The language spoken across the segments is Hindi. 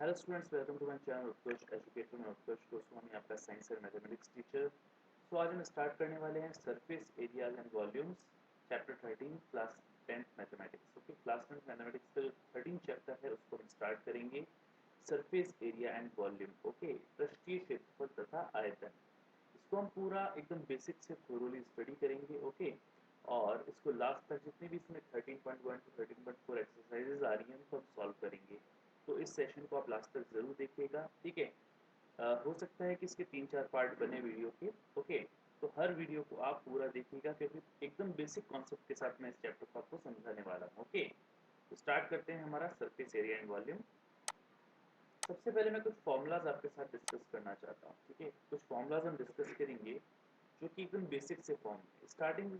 Hello students, welcome to my channel Utkarsh educator. मैं उत्कर्ष गोस्वामी, आपका science and mathematics teacher. So आज हम स्टार्ट करने वाले हैं surface areas and volumes chapter 13 class 10th mathematics. Okay, class 10th mathematics का जो 13 चैप्टर है उसको हम स्टार्ट करेंगे। Surface area and volume, okay, पृष्ठीय क्षेत्रफल तथा आयतन। इसको हम पूरा एकदम बेसिक से थोरोली स्टडी करेंगे। ओके, और इसको लास्ट तक जितनी भी इसमें 13.1 टू 13.4 एक्सरसाइजेज आ रही हैं उनको हम सॉल्व करेंगे। तो इस सेशन को आप लास्ट तक ज़रूर देखिएगा, ठीक है। हो सकता है कि इसके 3-4 पार्ट बने वीडियो के। ओके, तो हर वीडियो को आप पूरा देखिएगा क्योंकि एकदम बेसिक कॉन्सेप्ट के साथ मैं इस चैप्टर को आपको समझाने वाला हूँ। ओके, तो स्टार्ट करते हैं हमारा सरफेस एरिया एंड वॉल्यूम। सबसे पहले मैं कुछ फॉर्मूलाज आपके साथ डिस्कस करना चाहता हूँ, ठीक है। कुछ फॉर्मूलाज हम डिस्कस करेंगे जो कि एकदम बेसिक से फॉर्म है। स्टार्टिंग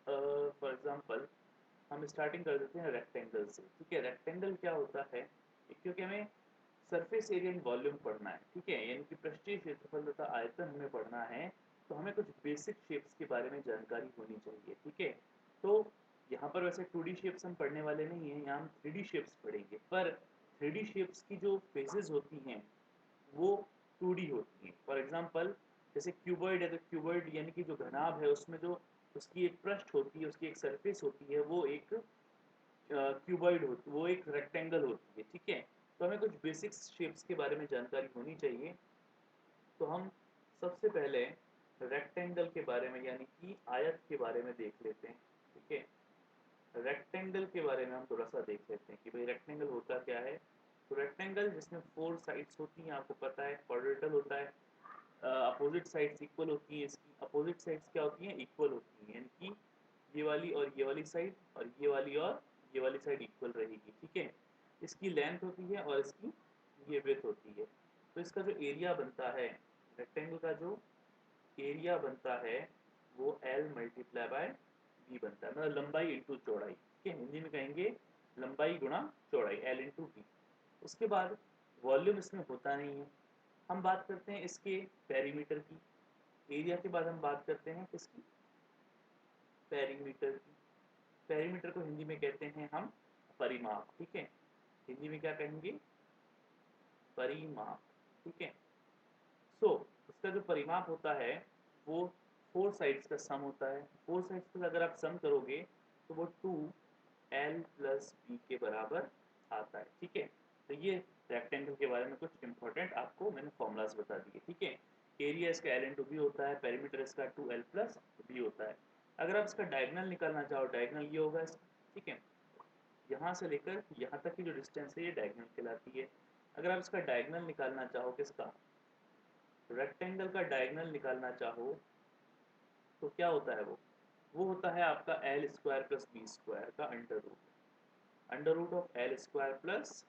फॉर एग्जांपल हम स्टार्टिंग कर देते हैं रेक्टेंगल से, ठीक है। रेक्टेंगल क्या होता है, क्योंकि हमें सरफेस एरिया एंड वॉल्यूम पढ़ना है, ठीक है, यानी कि पृष्ठीय क्षेत्रफल तथा आयतन हमें पढ़ना है। तो हमें कुछ बेसिक शेप्स के बारे में जानकारी होनी चाहिए, ठीक है। तो यहाँ पर वैसे 2D शेप्स हम पढ़ने वाले नहीं हैं, यहाँ हम 3D शेप्स पढ़ेंगे। पर 3D शेप्स की जो फेजेस होती हैं वो 2D होती हैं। फॉर एग्जांपल जैसे क्यूबॉइड है, तो क्यूबॉइड यानी कि जो घनाभ है उसमें जो उसकी एक पृष्ठ होती है, उसकी एक सरफेस होती है, वो एक क्यूबॉइड होती, वो एक रेक्टेंगल होती है, ठीक है। तो हमें कुछ बेसिक शेप्स के बारे में जानकारी होनी चाहिए। तो हम सबसे पहले रेक्टेंगल के बारे में यानी कि आयत के बारे में देख लेते हैं, ठीक है। रेक्टेंगल के बारे में हम थोड़ा सा देख लेते हैं कि भाई रेक्टेंगल होता क्या है। तो रेक्टेंगल जिसमें 4 साइड्स होती हैं, आपको पता है क्वाड्रेटल होता है। अपोजिट साइड्स इक्वल होती हैं, इसकी अपोजिट साइड्स क्या होती हैं, इक्वल होती हैं, यानी कि ये वाली और ये वाली साइड और ये वाली साइड इक्वल रहेगी, ठीक है। इसकी लेंथ होती है और इसकी ये विड्थ होती है। तो इसका जो एरिया बनता है, रेक्टेंगल का जो एरिया बनता है वो L मल्टीप्लाई बाय बी बनता है, मतलब लंबाई इंटू चौड़ाई, ठीक है। हिंदी में कहेंगे लंबाई गुणा चौड़ाई, L इंटू टी। उसके बाद वॉल्यूम इसमें होता नहीं है। हम बात करते हैं इसके पेरीमीटर की। एरिया के बाद हम बात करते हैं किसकी, पेरीमीटर की। पेरीमीटर को हिंदी में कहते हैं हम परिमाप, ठीक है। हिंदी में क्या कहेंगे, परिमाप, ठीक है। सो उसका जो परिमाप होता है वो 4 साइड्स का सम होता है। 4 साइड्स का अगर आप सम करोगे तो वो 2L प्लस बी के बराबर आता है, ठीक है। तो ये रेक्टेंगल के बारे में कुछ इंपॉर्टेंट आपको मैंने फॉर्मूलाज बता दिए, ठीक है। एरिया इसका L इंटू बी होता है, पेरीमीटर इसका 2L प्लस बी होता है। अगर आप इसका डायगनल निकालना चाहो, डायगनल ये होगा इसका, ठीक है। यहाँ से लेकर यहाँ तक की जो डिस्टेंस है ये डायगनल कहलाती है। अगर आप इसका डायगनल निकालना चाहो, किसका, रेक्टेंगल का डायगनल निकालना चाहो तो क्या होता है वो होता है आपका L square plus B square का under root of L square plus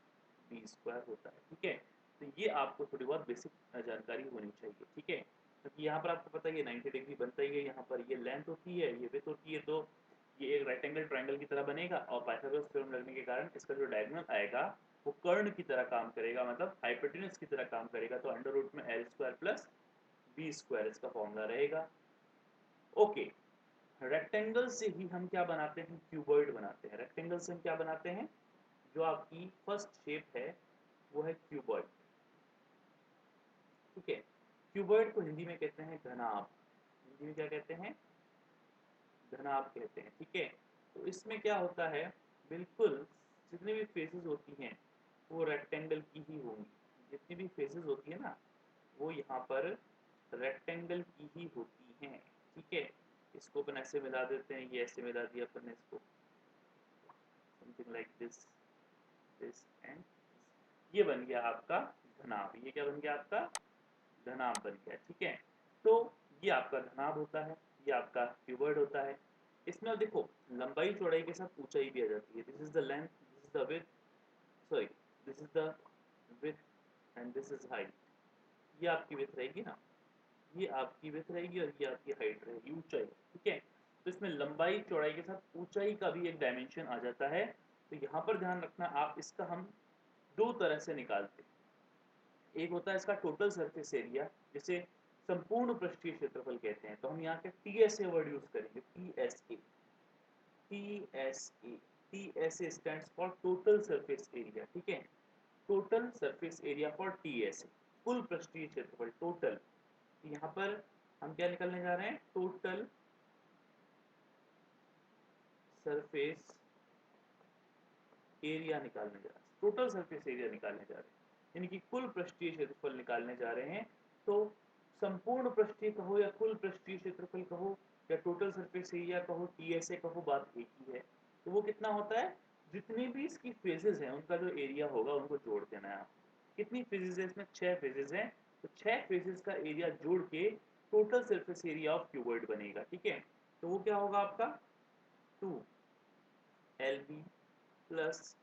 B square होता है, ठीक है। तो ये आपको थोड़ी बहुत बेसिक जानकारी होनी चाहिए, ठीक है। क्योंकि यहाँ पर आपको पता है ये 90 डिग्री बनता ही है, यहाँ पर ये लेंथ होती है, ये विड्थ होती है, तो ये एक रेक्टेंगल ट्रायंगल की तरह बनेगा। और पाइथागोरस थ्योरम लगने के कारण इसका जो डायगोनल आएगा वो कर्ण की तरह काम करेगा, मतलब हाइपोटेन्यूज की तरह काम करेगा। तो अंडर रूट में L square plus B square इसका फॉर्मूला रहेगा। ओके, रेक्टेंगल से ही हम क्या बनाते हैं, क्यूबॉइड बनाते हैं। रेक्टेंगल से हम क्या बनाते हैं, जो आपकी फर्स्ट शेप है वो है क्यूबॉइड, ठीक है। क्यूबॉइड को हिंदी में कहते हैं घनाभ। हिंदी में क्या कहते हैं, घनाभ कहते हैं, ठीक है। तो इसमें क्या होता है, बिल्कुल जितनी भी फेसेस होती हैं वो रेक्टेंगल की ही होंगी। जितनी भी फेसेस होती है ना वो यहाँ पर रेक्टेंगल की ही होती हैं, ठीक है। इसको अपन ऐसे मिला देते हैं, ये ऐसे मिला दिया अपन ने इसको, समथिंग लाइक दिस एंड ये बन गया आपका घनाभ। ये क्या बन गया, आपका घनाभ बन गया, ठीक है। तो ये आपका घनाभ होता है, ये आपका क्यूबॉइड होता है। इसमें अब देखो लंबाई चौड़ाई के साथ ऊंचाई भी आ जाती है। This is the length, this is the width, sorry this is the width and this is height. ये आपकी विड्थ रहेगी ना, ये आपकी विड्थ रहेगी और ये आपकी हाइट रहेगी, ऊंचाई, ठीक है। तो इसमें लंबाई चौड़ाई के साथ ऊंचाई का भी एक डायमेंशन आ जाता है। तो यहाँ पर ध्यान रखना, आप इसका हम दो तरह से निकालते हैं। एक होता है इसका टोटल सरफेस एरिया, जिसे संपूर्ण पृष्ठीय क्षेत्रफल कहते हैं। तो हम यहाँ के टीएसए वर्ड यूज करेंगे, TSA, TSA. TSA stands for total surface area, ठीक है। Total surface area for TSA, कुल पृष्ठीय क्षेत्रफल टोटल। यहाँ पर हम क्या निकालने जा रहे हैं, टोटल सरफेस एरिया निकालने जा रहे हैं, टोटल सरफेस एरिया निकालने जा रहे हैं, यानी कि कुल पृष्ठीय क्षेत्रफल निकालने जा रहे हैं। तो संपूर्ण पृष्ठीय कहो या कुल पृष्ठीय क्षेत्रफल कहो या टोटल सरफेस एरिया कहो, टीएसए कहो, बात एक ही है। तो वो कितना होता है, जितनी भी इसकी फेजेस हैं उनका जो एरिया होगा उनको जोड़ देना है। कितनी फेजेस है इसमें, 6 फेजेस हैं, तो 6 फेजेस का एरिया जोड़ के total surface area of cuboid बनेगा। ठीक है, तो वो क्या होगा आपका 2LB plus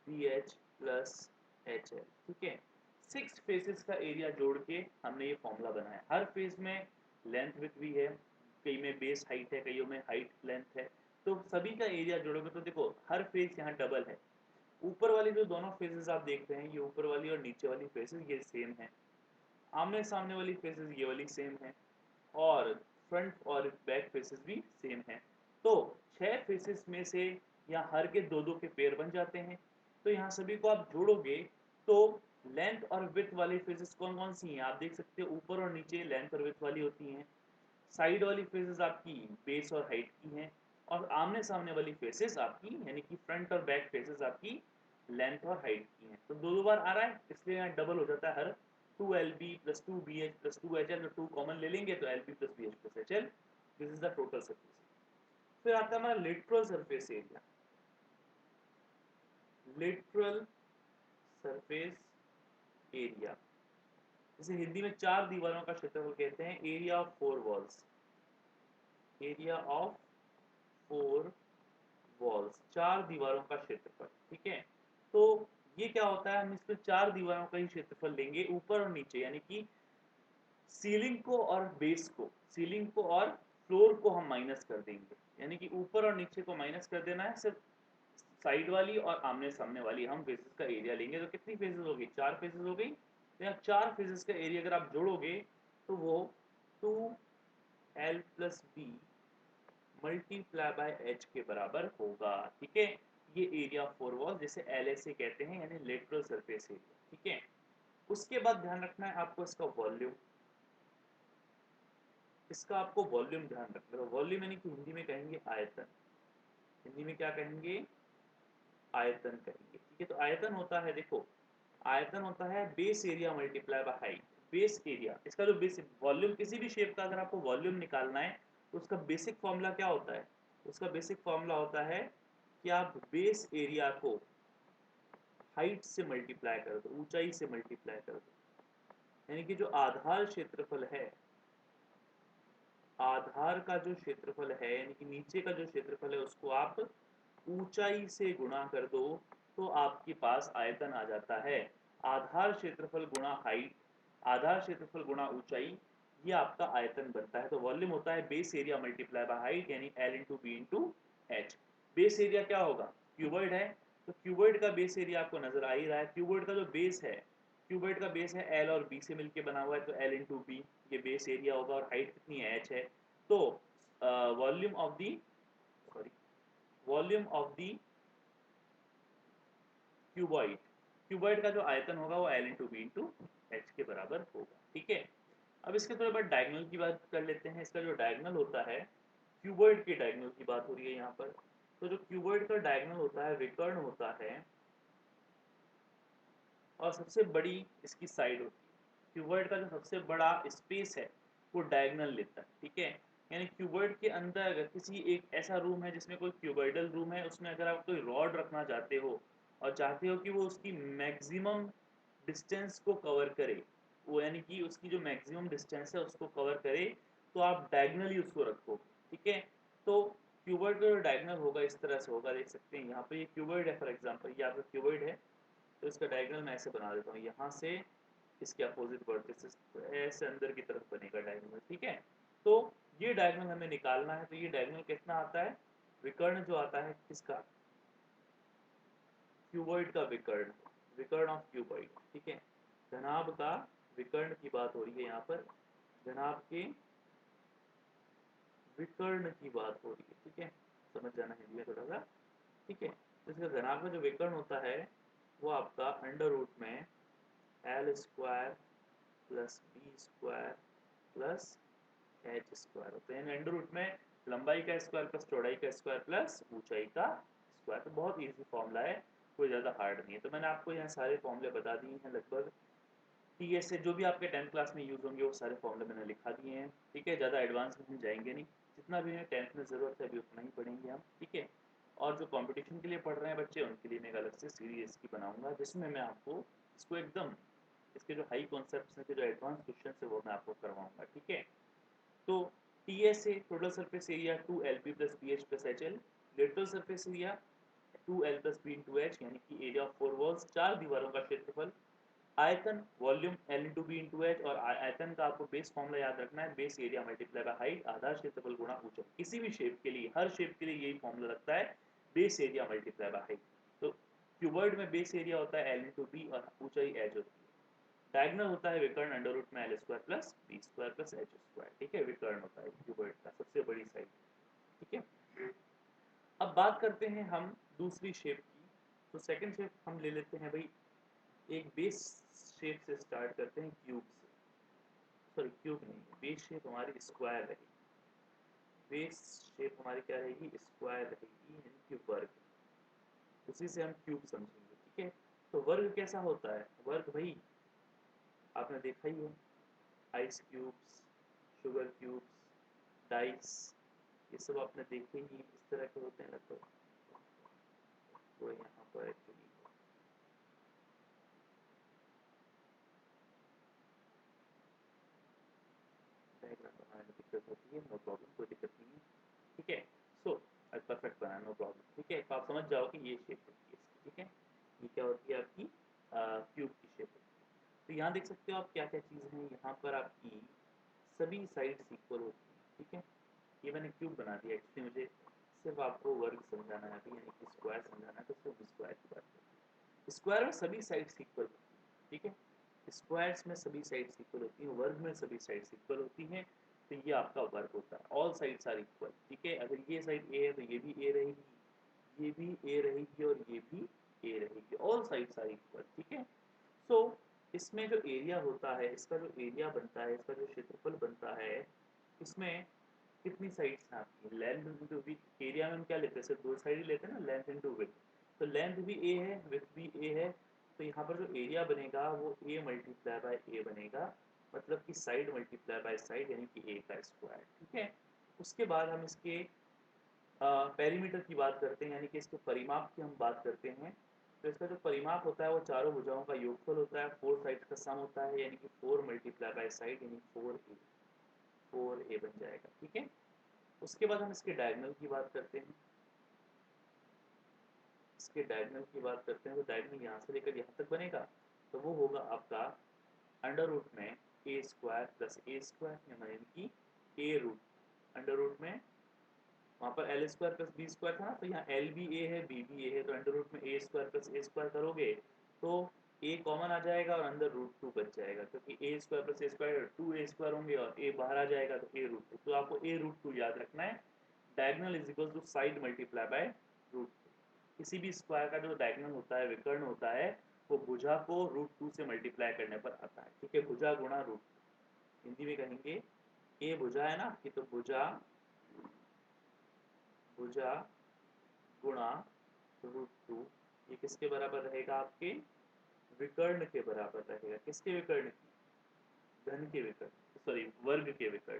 BH plus HL। ठीक है, 6 फेसेस का एरिया जोड़ के हमने ये फॉर्मूला बनाया। हर फेज में लेंथ विड्थ भी है, कई में बेस हाइट है, कईयों में हाइट लेंथ है, तो सभी का एरिया जोड़ोगे तो देखो हर फेज यहाँ डबल है। ऊपर वाली जो दोनों फेसेस आप देख रहे हैं, ये ऊपर वाली और नीचे वाली फेसेस ये सेम है, आमने सामने वाली फेसेस ये वाली सेम है, और फ्रंट और बैक फेसेस भी सेम है। तो 6 फेसेस में से यहाँ हर के दो दो के पेयर बन जाते हैं। तो यहाँ सभी को आप जोड़ोगे तो लेंथ और विड्थ वाली फेसेस कौन कौन सी हैं आप देख सकते हो, ऊपर और नीचे लेंथ और विड्थ वाली होती हैं। साइड वाली फेसेस आपकी बेस और हाइट की हैं, और आमने सामने वाली फेसेस आपकी यानी कि फ्रंट और बैक फेसेस आपकी लेंथ और हाइट की हैं। तो दो दो बार आ रहा है, इसलिए यहाँ डबल हो जाता है हर 2LB plus 2BH plus 2HL, 2 common ले लेंगे तो LB plus BH plus HL, this is the total surface. फिर आता है हमारा literal surface area. Literal surface area जिसे हिंदी में 4 दीवारों का क्षेत्रफल कहते हैं, area of 4 walls, area of 4 walls, 4 दीवारों का क्षेत्रफल। ठीक है, तो ये क्या होता है, हम इसमें 4 दीवारों का ही क्षेत्रफल लेंगे, ऊपर और नीचे, यानी कि सीलिंग को और बेस को, सीलिंग को और फ्लोर को हम माइनस कर देंगे, यानी कि ऊपर और नीचे को माइनस कर देना है, सिर्फ साइड वाली और आमने सामने वाली हम फेसेस का एरिया लेंगे। तो कितनी फेसेस होगी, 4 फेसेस हो गई। तो यहाँ 4 फेसेस का एरिया अगर आप जोड़ोगे तो वो 2L plus B multiply by H के बराबर होगा। ठीक है, ये एरिया ऑफ 4 वॉल जिसे LSA कहते हैं, यानी लेटरल सरफेस एरिया। ठीक है, उसके बाद ध्यान रखना है आपको इसका वॉल्यूम, इसका आपको वॉल्यूम ध्यान रखना है। वॉल्यूम यानी कि हिंदी में कहेंगे आयतन, हिंदी में क्या कहेंगे, आयतन कहेंगे। ठीक है, तो आयतन होता है, देखो आयतन होता है base area multiply by height. Base area, इसका जो बेसिक वॉल्यूम, किसी भी शेप का अगर आपको वॉल्यूम निकालना है तो उसका बेसिक फॉर्मूला क्या होता है, उसका बेसिक फॉर्मूला होता है कि आप बेस एरिया को हाइट से मल्टीप्लाई कर दो, ऊंचाई से मल्टीप्लाई कर दो, यानी कि जो आधार क्षेत्रफल है, आधार का जो क्षेत्रफल है यानी कि नीचे का जो क्षेत्रफल है उसको आप ऊंचाई से गुणा कर दो तो आपके पास आयतन आ जाता है। आधार क्षेत्रफल गुणा हाइट, आधार क्षेत्रफल गुणा ऊंचाई, ये आपका आयतन बनता है। तो वॉल्यूम होता है base area multiply by height, यानी L into B into H. Base area क्या होगा, क्यूबॉइड है तो क्यूबॉइड का बेस एरिया आपको नजर आ ही रहा है। क्यूबॉइड का जो बेस है, क्यूबॉइड का बेस है L और B से मिलके बना हुआ है, तो L इंटू बी ये बेस एरिया होगा, और हाइट कितनी है, H है। तो volume of the, sorry, volume of the cuboid, cuboid का जो आयतन होगा वो L into B into H के बराबर होगा। ठीक है, अब इसके थोड़े बाद डायगोनल की बात कर लेते हैं। इसका जो डायगोनल होता है, क्यूबॉइड के डायगोनल की बात हो रही है यहाँ पर, तो जो क्यूबॉइड का डायगोनल होता है, विकर्ण होता है, और सबसे बड़ी इसकी साइड होती है। क्यूबॉइड का जो सबसे बड़ा स्पेस है वो डायगोनल लेता है। ठीक है, यानी क्यूबॉइड के अंदर अगर किसी एक ऐसा रूम है जिसमें कोई क्यूबॉइडल रूम है, उसमें अगर आप कोई रॉड रखना चाहते हो और चाहते हो कि वो उसकी मैक्सिमम डिस्टेंस को कवर करे, वो यानी कि उसकी जो मैक्सिमम डिस्टेंस है उसको कवर करे, तो आप डायगोनली उसको रखो। ठीक है, तो क्यूबॉइड का जो डायगोनल होगा इस तरह से होगा, देख सकते हैं यहाँ पे ये क्यूबॉइड है, फॉर एग्जांपल ये आपका क्यूबॉइड है, तो इसका डायगोनल मैं ऐसे बना देता हूँ, यहाँ से इसके अपोजिट वर्टिसेस ऐसे अंदर की तरफ बनेगा डायगोनल। ठीक है, तो ये डायगोनल हमें निकालना है, तो ये डायगोनल कितना आता है, विकर्ण जो आता है किसका, क्यूबॉइड का विकर्ण, विकर्ण ऑफ क्यूबॉइड। ठीक है, घनाभ का विकर्ण की बात हो रही है यहाँ पर, घनाभ के विकर्ण की बात हो रही है। ठीक है, समझ जाना हिंदी में थोड़ा सा। ठीक है, तो इसका घनाभ का जो विकर्ण होता है वो आपका अंडर रूट में L square plus B square plus H square होता है। अंडर रूट में लंबाई का स्क्वायर प्लस चौड़ाई का स्क्वायर प्लस ऊंचाई का स्क्वायर। तो बहुत इजी फॉर्मूला है, कोई ज़्यादा हार्ड नहीं है। तो मैंने आपको यहाँ सारे फॉर्मूले बता दिए हैं लगभग। टीएस से जो भी आपके 10th क्लास में यूज़ होंगे वो सारे फॉर्मूले मैंने लिखा दिए हैं। ठीक है, ज़्यादा एडवांस में हम जाएंगे नहीं, जितना भी हमें 10th में ज़रूरत है अभी उतना ही पढ़ेंगे हम। ठीक है, और जो कंपटीशन के लिए पढ़ रहे हैं बच्चे उनके लिए मैं एक अलग से सीरीज की बनाऊंगा, जिसमें मैं आपको इसको एकदम इसके जो हाई कॉन्सेप्ट्स हैं, जो एडवांस क्वेश्चन है वो मैं आपको करवाऊंगा। ठीक है, तो टीएस से total surface area 2LP plus BH plus HL, lateral surface area 2L plus B into H, यानी कि एरिया ऑफ 4 वॉल्स, 4 दीवारों का क्षेत्रफल, आयतन volume L into B into H, और आयतन का आपको बेस फॉर्मूला याद रखना है, base area multiply by height, आधार क्षेत्रफल गुणा ऊंचाई। किसी भी शेप के लिए, हर शेप के लिए यही फॉर्मूला लगता है, base area multiply by height. तो क्यूबॉइड में बेस एरिया होता है L इंटू बी और ऊंचाई एच होती है। डायगोनल होता है विकर्ण अंडर रूट में L square plus B square plus H square. ठीक है, विकर्ण होता है क्यूबॉइड का सबसे बड़ी साइड। ठीक है, अब बात करते हैं हम दूसरी शेप की। तो सेकंड शेप हम ले लेते हैं भाई, एक बेस शेप से स्टार्ट करते हैं, क्यूब से। सॉरी क्यूब नहीं, बेस शेप हमारी स्क्वायर रहेगी। बेस शेप हमारी क्या रहेगी, स्क्वायर रहेगी, यानी कि वर्ग। उसी से हम क्यूब समझेंगे। ठीक है, तो वर्ग कैसा होता है, वर्ग भाई आपने देखा ही है, ice cubes, sugar cubes, dice, ये सब आपने देखे ही, इस तरह के होते हैं लगभग। तो यहाँ पर एक्चुअली डायग्राम बनाने में दिक्कत होती है, नो प्रॉब्लम, कोई दिक्कत नहीं है। ठीक है, सो परफेक्ट बना, नो प्रॉब्लम। ठीक है, तो आप समझ जाओ कि ये शेप होती है इसकी। ठीक है, ये क्या होती है आपकी क्यूब की शेप होती है। तो यहाँ देख सकते हो आप क्या क्या चीज़ है, यहाँ पर आपकी सभी साइड्स इक्वल होती है। ठीक है, ये मैंने क्यूब बना दिया, एक्चुअली मुझे सिर्फ आपको वर्ग समझाना है अभी, यानी कि स्क्वायर समझाना है, तो सिर्फ स्क्वायर की बात करते हैं। स्क्वायर में सभी साइड्स इक्वल होती है। ठीक है, स्क्वायर्स में सभी साइड्स इक्वल होती हैं, वर्ग में सभी साइड्स इक्वल होती हैं। तो ये आपका वर्ग होता है, ऑल साइड्स आर इक्वल। ठीक है, अगर ये साइड ए है तो ये भी ए रहेगी, ये भी ए रहेगी और ये भी ए रहेगी, ऑल साइड्स आर इक्वल। ठीक है, सो इसमें जो एरिया होता है, इसका जो एरिया बनता है, इसका जो क्षेत्रफल बनता है, इसमें कितनी साइड्स हैं आपकी, लेंथ इंटू विड्थ। एरिया में हम क्या लेते हैं, सिर्फ दो साइड ही लेते हैं ना, लेंथ इंटू विड्थ। तो लेंथ भी ए है, विड्थ भी ए है, तो यहाँ पर जो एरिया बनेगा वो ए मल्टीप्लाई बाय ए बनेगा, मतलब कि साइड मल्टीप्लाई बाय साइड, यानी कि ए का स्क्वायर। ठीक है, उसके बाद हम इसके पेरीमीटर की बात करते हैं, यानी कि इसके परिमाप की हम बात करते हैं। तो इसका जो परिमाप होता है वो चारों भुजाओं का योगफल होता है, 4 साइड का सम होता है, यानी कि 4 मल्टीप्लाई बाय साइड, यानी 4a, 4a बन जाएगा। ठीक है, उसके बाद हम इसके डायगोनल की बात करते हैं। इसके डायगोनल की बात करते हैं, तो डायगोनल यहाँ से लेकर यहाँ तक बनेगा, तो वो होगा आपका अंडर रूट में A square plus A square, यानी कि ए रूट अंडर रूट में, वहाँ पर L square plus B square था ना, तो यहाँ एल भी ए है, बी भी ए है, तो अंडर रूट में A square plus A square करोगे तो ए कॉमन आ जाएगा और अंदर रूट 2 बच जाएगा, क्योंकि ए square plus A square 2a square होंगे और ए बाहर आ जाएगा तो ए रूट 2। तो आपको ए रूट 2 याद रखना है। Diagonal is equal to side multiply by root 2। किसी भी स्क्वायर का जो डायगोनल होता है, विकर्ण होता है, वो भुजा को रूट 2 से मल्टीप्लाई करने पर आता है। ठीक है, भुजा गुणा रूट, हिंदी में कहेंगे ए भुजा है ना आपकी, तो भुजा, भुजा गुणा रूट 2, ये किसके बराबर रहेगा, आपके विकर्ण के बराबर रहेगा। किसके विकर्ण की, घन के विकर्ण, सॉरी वर्ग के विकर्ण।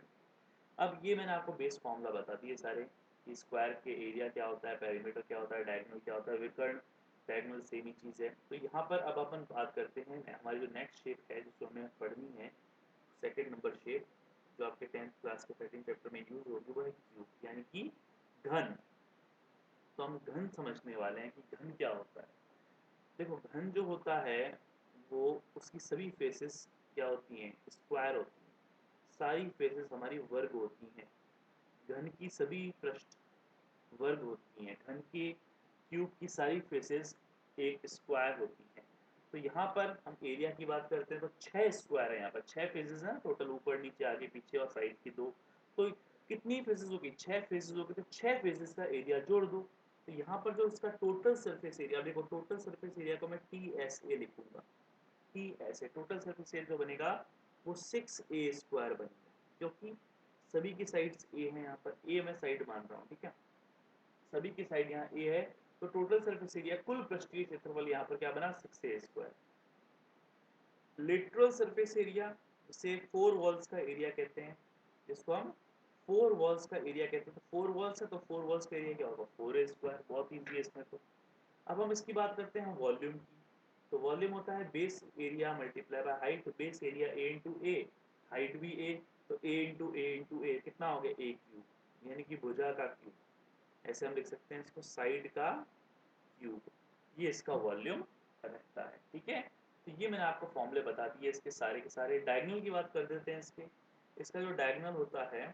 अब ये मैंने आपको बेस फॉर्मूला बता दिए सारे, कि स्क्वायर के एरिया क्या होता है, पेरीमीटर क्या होता है, डायगोनल क्या होता है, विकर्ण डायगोनल सेम ही चीज़ है। तो यहाँ पर अब अपन बात करते हैं, हमारी जो नेक्स्ट शेप है जिसको हमें पढ़नी है, सेकेंड नंबर शेप, जो आपके 10th क्लास के 13 चैप्टर में यूज होगी, वो है क्यूब, यानी कि घन। तो हम घन समझने वाले हैं कि घन क्या होता है। देखो, घन जो होता है वो, उसकी सभी फेसेस क्या होती हैं, स्क्वायर होती हैं, सारी फेसेस हमारी वर्ग होती हैं। घन की सभी पृष्ठ वर्ग होती हैं, घन के क्यूब की सारी फेसेस एक स्क्वायर होती हैं। तो यहाँ पर हम एरिया की बात करते हैं, तो 6 स्क्वायर है, यहाँ पर 6 फेसेस हैं टोटल, ऊपर नीचे आगे पीछे और साइड की 2। तो कितनी फेसेस होगी, 6 फेसेस होगी, तो 6 फेसेस का एरिया जोड़ दो। तो यहाँ पर जो इसका टोटल सरफेस एरिया, देखो टोटल सरफेस एरिया को मैं TSA लिखूंगा। TSA टोटल सरफेस एरिया जो बनेगा वो 6A² बनेगा, क्योंकि सभी की साइड्स A है, यहाँ पर A मैं साइड मान रहा हूँ, ठीक है, सभी की साइड यहाँ A है, तो टोटल सरफेस एरिया कुल पृष्ठीय क्षेत्रफल यहाँ पर क्या बना 6A²। लिटरल सरफेस एरिया जिसे 4 वॉल्स का एरिया कहते हैं, जिसको हम 4 वॉल्स का एरिया कहते हैं, तो 4 वॉल्स है तो 4 वॉल्स का एरिया क्या होगा 4A², बहुत ईजी है इसमें तो। अब हम इसकी बात करते हैं वॉल्यूम की, तो वॉल्यूम होता है base area multiply by height, base area A into A, height भी A, तो A इंटू ए कितना हो गया A³, यानी कि भुजा का क्यूब, ऐसे हम लिख सकते हैं इसको, साइड का क्यूब, ये इसका वॉल्यूम रहता है, ठीक है। तो ये मैंने आपको फॉर्मूले बता दिए इसके सारे के सारे। डायगोनल की बात कर देते हैं इसके, इसका जो डायगोनल होता है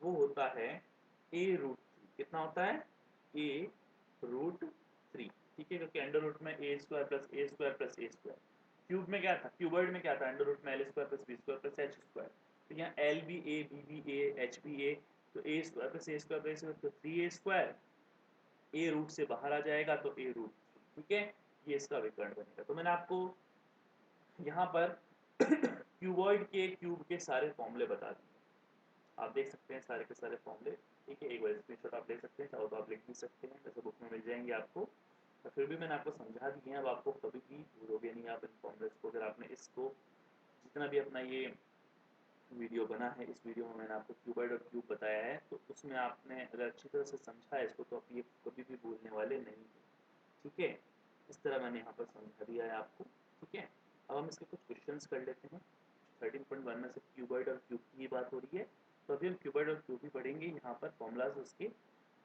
वो होता है A√3, कितना होता है A√3, ठीक है, क्योंकि अंडर रूट में A² plus A² plus A², cube में क्या था, क्यूबॉइड में क्या था, अंडर रूट में L² plus B² plus H², तो यहाँ L भी A, B भी A, H भी A, तो A² प्लस A² प्लस तो 3A², A रूट से बाहर आ जाएगा तो A√3, ठीक है, ये इसका विकर्ण बनेगा। तो मैंने आपको यहाँ पर क्यूबॉइड के क्यूब के सारे फॉर्मूले बता दिए, आप देख सकते हैं सारे के सारे फॉर्मूले, ठीक है, एक बार स्क्रीनशॉट आप ले सकते हैं, चाहो तो आप लिख भी सकते हैं, वैसे बुक में मिल जाएंगे आपको, और फिर भी मैंने आपको समझा दिए हैं, अब आपको कभी भी भूलोगे नहीं आप इन फॉर्मूलेस को। अगर आपने इसको जितना भी अपना ये वीडियो बना है, इस वीडियो में मैंने आपको क्यूबॉइड और क्यूब बताया है, तो उसमें आपने अगर अच्छी तरह से समझा है इसको, तो आप ये कभी भी भूलने वाले नहीं हैं, ठीक है, इस तरह मैंने यहाँ पर समझा दिया है आपको, ठीक है। अब हम इसके कुछ क्वेश्चंस कर लेते हैं। 13.1 में से क्यूबॉइड और क्यूब की बात हो रही है, तो अभी हम क्यूबॉइड और क्यूब ही पढ़ेंगे, यहाँ पर फॉर्मूलाज उसके,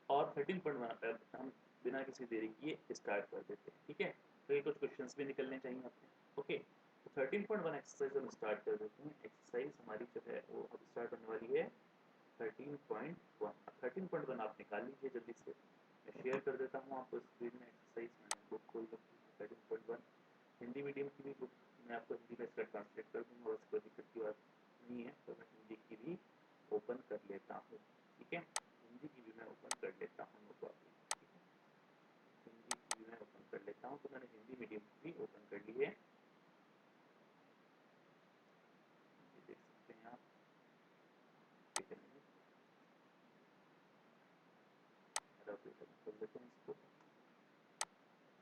और 13.1 पर हम बिना किसी देरी किए स्टार्ट कर देते हैं, ठीक है। तो ये कुछ क्वेश्चंस भी निकलने चाहिए अपने, ओके। तो 13.1 एक्सरसाइज हम स्टार्ट कर देते हैं। एक्सरसाइज हमारी जो है वो अब स्टार्ट होने वाली है 13.1। 13.1 आप निकाल लीजिए जल्दी से, मैं शेयर कर देता हूँ आपको स्क्रीन में एक्सरसाइज, मैंने बुक खोल रखी है 13.1, हिंदी मीडियम की भी बुक मैं आपको हिंदी में इसका ट्रांसलेट कर दूँगा, और कोई दिक्कत की बात नहीं है, तो मैं हिंदी की भी ओपन कर लेता हूँ, ठीक है, हिंदी की भी मैं ओपन कर लेता हूँ, नो प्रॉब्लम, ठीक है, हिंदी की भी मैं ओपन कर लेता हूँ, तो मैंने हिंदी मीडियम की भी ओपन कर ली है, ये देख सकते हैं आप, ठीक है, खोल लेते हैं इसको,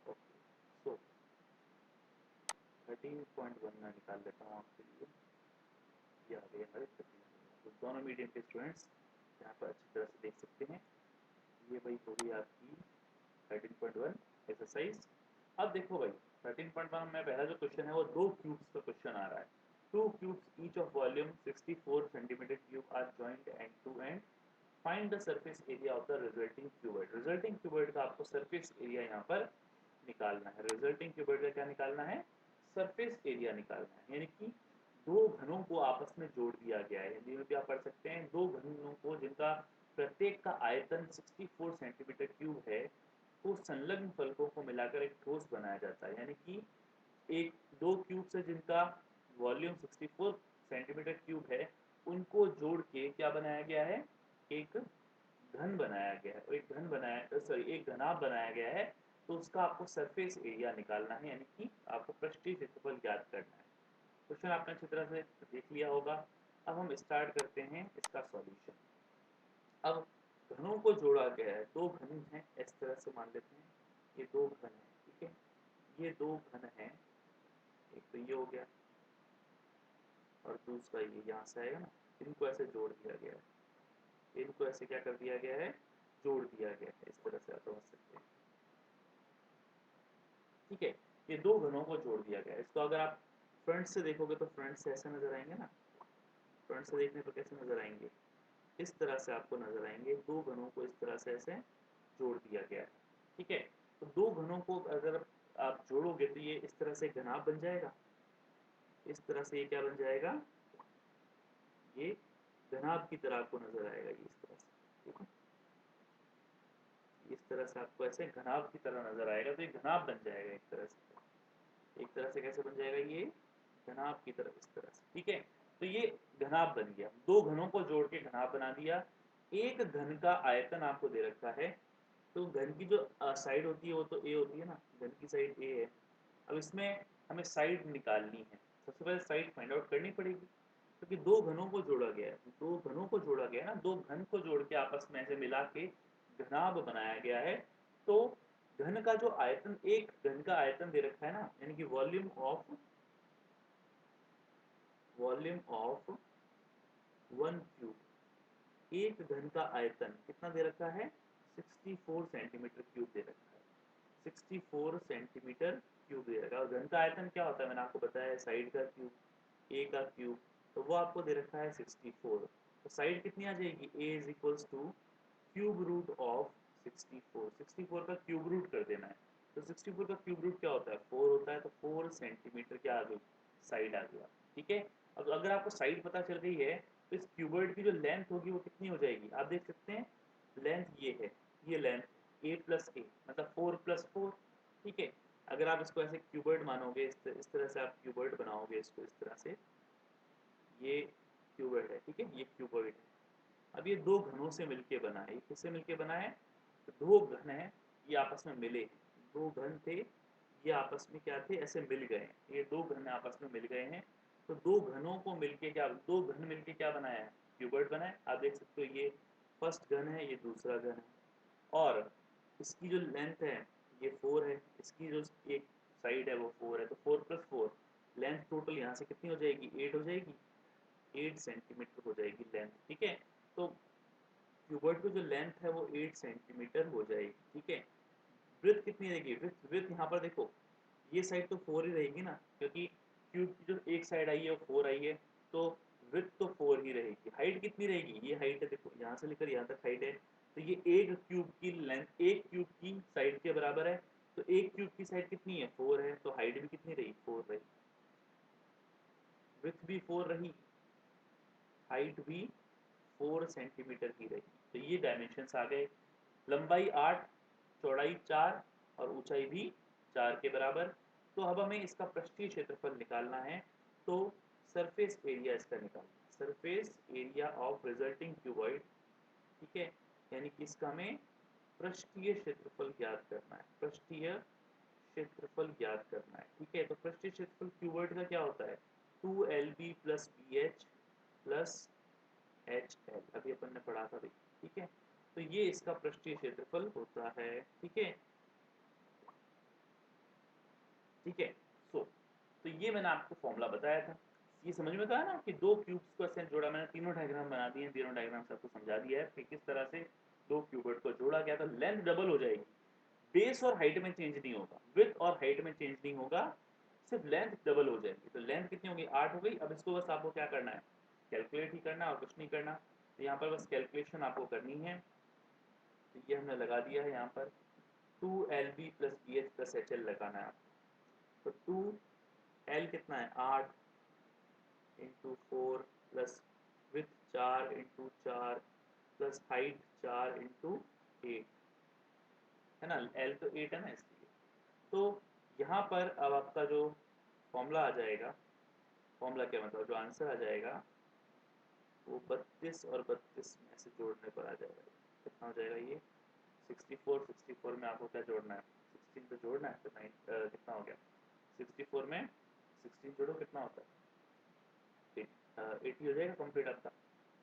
ओके। सो 13.1 में निकाल लेता हूँ आपके लिए, ये आ गए हमारे 13, तो दोनों मीडियम के स्टूडेंट्स यहाँ पर अच्छी तरह से देख सकते हैं, ये भाई हो गई आपकी 13.1 एक्सरसाइज। अब देखो भाई 13.1 में पहला जो क्वेश्चन है वो दो क्यूब्स का क्वेश्चन आ रहा है, two cubes each of volume 64 centimetre cube are joint end to end, find the surface area of the resulting cuboid. Resulting cuboid का आपको सरफेस एरिया यहाँ पर निकालना है, रिजल्टिंग क्यूबॉइड का क्या निकालना है, सरफेस एरिया निकालना है, यानी कि दो घनों को आपस में जोड़ दिया गया है, हिंदी में भी आप पढ़ सकते हैं, दो घनों को जिनका प्रत्येक का आयतन 64 सेंटीमीटर क्यूब है, तो संलग्न फलकों को मिलाकर एक ठोस बनाया जाता है, यानी कि एक दो क्यूब से जिनका वॉल्यूम 64 सेंटीमीटर क्यूब है, उनको जोड़ के क्या बनाया गया है, एक घन बनाया गया है, एक घन बनाया, सॉरी एक घनाभ बनाया गया है, तो उसका आपको सरफेस एरिया निकालना है, यानी कि आपको पृष्ठीय क्षेत्रफल ज्ञात करना है। क्वेश्चन आपने अच्छी तरह से देख लिया होगा। अब हम स्टार्ट करते हैं इसका सॉल्यूशन। अब घनों को जोड़ा गया है, दो घन हैं, इस तरह से मान लेते हैं, ये दो घन है, ठीक है, ये दो घन है, एक तो ये हो गया और दूसरा ये यहाँ से आएगा ना, इनको ऐसे जोड़ दिया गया है, इनको ऐसे क्या कर दिया गया है, जोड़ दिया गया है, इस तरह से आप समझ सकते हैं, ठीक है, ये दो घनों को जोड़ दिया गया है। इसको अगर आप फ्रंट से देखोगे तो फ्रंट से ऐसे नजर आएंगे ना, फ्रंट से देखने पर कैसे नजर आएंगे, इस तरह से आपको नजर आएंगे, दो घनों को इस तरह से ऐसे जोड़ दिया गया है, ठीक है। तो दो घनों को अगर आप जोड़ोगे तो ये इस तरह से घनाभ बन जाएगा, इस तरह से ये क्या बन जाएगा, ये घनाभ की तरह आपको नजर आएगा, ये इस तरह से, ठीक है, इस तरह से आपको ऐसे घनाभ की तरह नजर आएगा, तो ये घनाभ बन जाएगा एक तरह से, एक तरह से कैसे बन जाएगा, ये घनाभ की तरह, इस तरह से, ठीक है। तो ये घनाभ बन गया, दो घनों को जोड़ के घनाभ बना दिया, एक घन का आयतन आपको दे रखा है, तो घन की जो साइड होती है वो तो ए होती है ना, घन की साइड ए है। अब इसमें हमें साइड निकालनी है, सबसे पहले साइड फाइंड आउट करनी पड़ेगी, क्योंकि दो घनों को जोड़ा गया है, दो घनों को जोड़ा गया है ना, दो घन को जोड़ के आपस में ऐसे मिला के घनाभ बनाया गया है। तो घन का जो आयतन, एक घन का आयतन दे रखा है ना, यानी कि वॉल्यूम ऑफ 1 क्यूब, एक घन का आयतन कितना दे रखा है, 64 सेंटीमीटर क्यूब दे रखा है, 64 सेंटीमीटर क्यूब दे रखा है। और घन का आयतन क्या होता है, मैंने आपको बताया, साइड का क्यूब, ए का क्यूब, तो वो आपको दे रखा है 64। तो साइड कितनी आ जाएगी, A is equals to cube root of 64, 64 का क्यूब रूट कर देना है। तो 64 का क्यूब रूट क्या होता है, 4 होता है, तो 4 सेंटीमीटर क्या आ गई, साइड आ गया। ठीक है, अब अगर आपको साइड पता चल गई है, तो इस क्यूबॉइड की जो लेंथ होगी वो कितनी हो जाएगी, आप देख सकते हैं, लेंथ ये है, ये लेंथ ए प्लस ए मतलब 4 प्लस 4। ठीक है, अगर आप इसको ऐसे क्यूबॉइड मानोगे, इस तरह से आप क्यूबॉइड बनाओगे इसको, इस तरह से, ये क्यूबॉइड है, ठीक है, ये क्यूबॉइड है। अब ये दो घनों से मिलके बना है, ये किससे मिलके बना है, तो दो घन है, ये आपस में मिले, दो घन थे, ये आपस में क्या थे, ऐसे मिल गए हैं, ये दो घन आपस में मिल गए हैं। तो दो घनों को मिलके क्या, दो घन मिलके क्या बनाया है, क्यूबॉइड बनाया। आप देख सकते हो, ये फर्स्ट घन है, ये दूसरा घन है, और इसकी जो लेंथ है ये 4 है, इसकी जो एक साइड है वो 4 है, तो 4 प्लस 4 लेंथ टोटल यहाँ से कितनी हो जाएगी, 8 हो जाएगी, 8 सेंटीमीटर हो जाएगी लेंथ। ठीक है, तो क्यूबॉइड की जो लेंथ है वो 8 सेंटीमीटर हो जाएगी। ठीक है, ब्रेथ कितनी रहेगी, ब्रेथ यहाँ पर देखो, ये साइड तो 4 ही रहेगी ना, क्योंकि क्यूब की जो एक साइड आई है वो 4 आई है, तो विड्थ तो 4 ही रहेगी। हाइट कितनी रहेगी, ये हाइट है, देखो यहाँ से लेकर यहाँ तक हाइट है, तो ये एक क्यूब की लेंथ, एक क्यूब की साइड के बराबर है। तो एक क्यूब की साइड कितनी है, 4 है, तो हाइट भी कितनी रही, 4 रही, विड्थ भी 4 रही, हाइट भी 4 सेंटीमीटर की रही। तो ये डायमेंशंस आ गए, लंबाई 8, चौड़ाई 4 और ऊंचाई भी 4 के बराबर। तो अब हमें इसका पृष्ठीय क्षेत्रफल निकालना है, तो सरफेस एरिया इसका निकालना है, surface area of resulting cuboid. ठीक है, यानी कि इसका हमें पृष्ठीय क्षेत्रफल ज्ञात करना है, पृष्ठीय क्षेत्रफल ज्ञात करना है। ठीक है, तो पृष्ठीय क्षेत्रफल क्यूबॉइड का क्या होता है, 2LB plus BH plus HL, अभी अपन ने पढ़ा था भाई। ठीक है, तो ये इसका पृष्ठीय क्षेत्रफल होता है। ठीक है, ठीक है, तो ये मैंने आपको फॉर्मूला बताया था, ये समझ में तो आया ना कि दो क्यूब्स को ऐसे जोड़ा, मैंने तीनों डायग्राम बना दिए हैं, तीनों डायग्राम से आपको समझा दिया है कि किस तरह से दो क्यूबॉइड को जोड़ा गया, तो लेंथ डबल हो जाएगी, बेस और हाइट में चेंज नहीं होगा, विड्थ और हाइट में चेंज नहीं होगा, सिर्फ लेंथ डबल हो जाएगी। तो लेंथ कितनी होगी, 8 हो गई। अब इसको बस आपको क्या करना है, कैलकुलेट ही करना और कुछ नहीं करना। तो यहाँ पर बस कैलकुलेशन आपको करनी है, तो ये हमने लगा दिया है यहाँ पर, 2LB plus BH plus HL लगाना है आपको। तो 2L कितना है, 8 into 4 plus with 4 into 4 plus height 4 into 8, है ना, L तो 8 है ना इसलिए। तो यहाँ पर अब आपका जो फॉर्मूला आ जाएगा, फॉर्मूला क्या मतलब जो आंसर आ जाएगा, वो 32 और 32 में से जोड़ने पर आ जाएगा, कितना हो जाएगा ये, 64, 64 में आपको क्या जोड़ना है, 16 तो जोड़ना है, तो कितना हो गया, 64 में 16 जोड़ो कितना होता है, 80 हो जाएगा कंप्लीट आपका।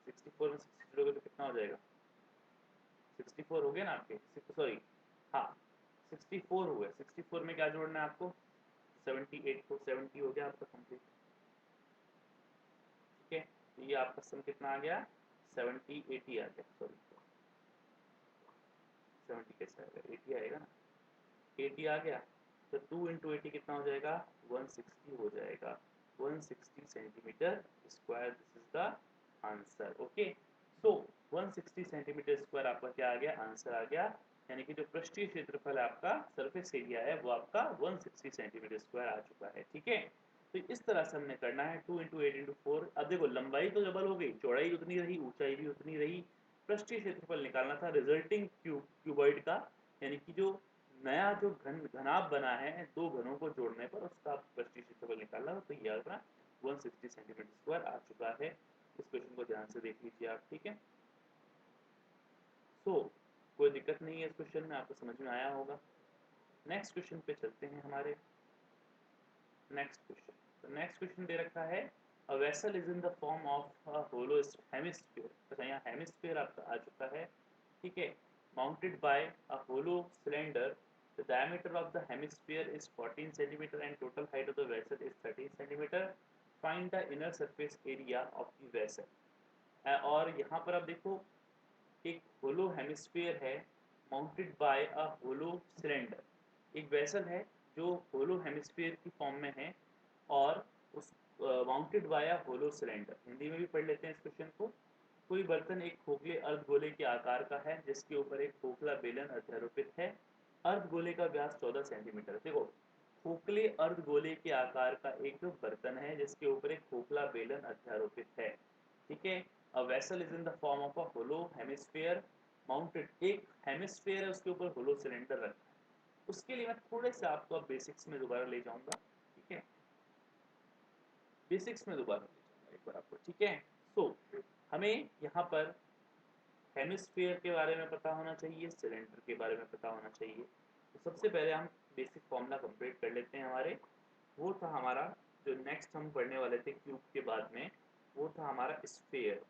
64 में 60 जोड़ोगे तो कितना हो जाएगा, 64 हो गया ना आपके, सॉरी, हाँ 64 हुए, 64 में क्या जोड़ना है आपको, 78 को, 70 हो गया आपका कंप्लीट। ठीक है, तो ये आपका सम कितना आ गया, 70, 80 आ गया, सॉरी 70 कैसे आएगा, 80 आएगा ना, 80 आ गया, तो 2 इंटू 80 कितना हो जाएगा, 160 हो जाएगा, 160 centimetre square, this is the answer. Okay, so 160 centimetre square आपका क्या आ गया, आंसर आ गया, यानी कि जो पृष्ठीय क्षेत्रफल है आपका, सरफेस एरिया है, वो आपका 160 सेंटीमीटर स्क्वायर आ चुका है। ठीक है, तो इस तरह से हमने करना है, 2 इंटू 8 इंटू 4। अब देखो लंबाई तो डबल हो गई, चौड़ाई उतनी रही, ऊंचाई भी उतनी रही, पृष्ठीय क्षेत्रफल निकालना था रिजल्टिंग क्यूबॉइड का, यानी कि जो नया जो घनाभ बना है दो घनों को जोड़ने पर, उसका पृष्ठीय क्षेत्रफल निकालना हो, तो ये अपना 160 सेंटीमीटर स्क्वायर आ चुका है। इस क्वेश्चन को ध्यान से देख लीजिए आप। ठीक है, सो कोई दिक्कत नहीं है इस क्वेश्चन में, आपको समझ में आया होगा। नेक्स्ट क्वेश्चन पे चलते हैं हमारे। नेक्स्ट क्वेश्चन, तो नेक्स्ट क्वेश्चन दे रखा है a vessel is in the form of a hollow hemisphere. अच्छा यहाँ हेमिस्फीयर आपका आ चुका है, ठीक है। Mounted by a hollow cylinder, the diameter of the hemisphere is 14 centimetre and total height of the vessel is 13 centimetre. Find the inner surface area of the vessel. और यहाँ पर आप देखो एक होलो हेमिस्फीयर है mounted by a hollow cylinder. एक वेसल है जो होलो हेमिस्फीयर की फॉर्म में है और उस mounted by a hollow cylinder. Hindi में भी पढ़ लेते हैं इस क्वेश्चन को। कोई बर्तन एक खोखले अर्धगोले के आकार का है जिसके ऊपर एक खोखला बेलन अध्यारोपित है। अर्धगोले का व्यास 14 सेंटीमीटर। देखो खोखले अर्धगोले के आकार का एक बर्तन है जिसके ऊपर एक खोखला बेलन अध्यारोपित है, ठीक है। A vessel is in the form of a hollow hemisphere mounted. एक हेमिस्फीयर है उसके ऊपर होलो सिलेंडर रखा है। उसके लिए मैं थोड़े से आपको अब बेसिक्स में दोबारा ले जाऊंगा, ठीक है। बेसिक्स में दोबारा ले जाऊंगा एक बार आपको, ठीक है। सो हमें यहाँ पर हेमिस्फीयर के बारे में पता होना चाहिए, सिलेंडर के बारे में पता होना चाहिए। तो सबसे पहले हम बेसिक फॉर्मूला कंप्लीट कर लेते हैं हमारे। वो था हमारा जो नेक्स्ट हम पढ़ने वाले थे क्यूब के बाद में, वो था हमारा स्फीयर।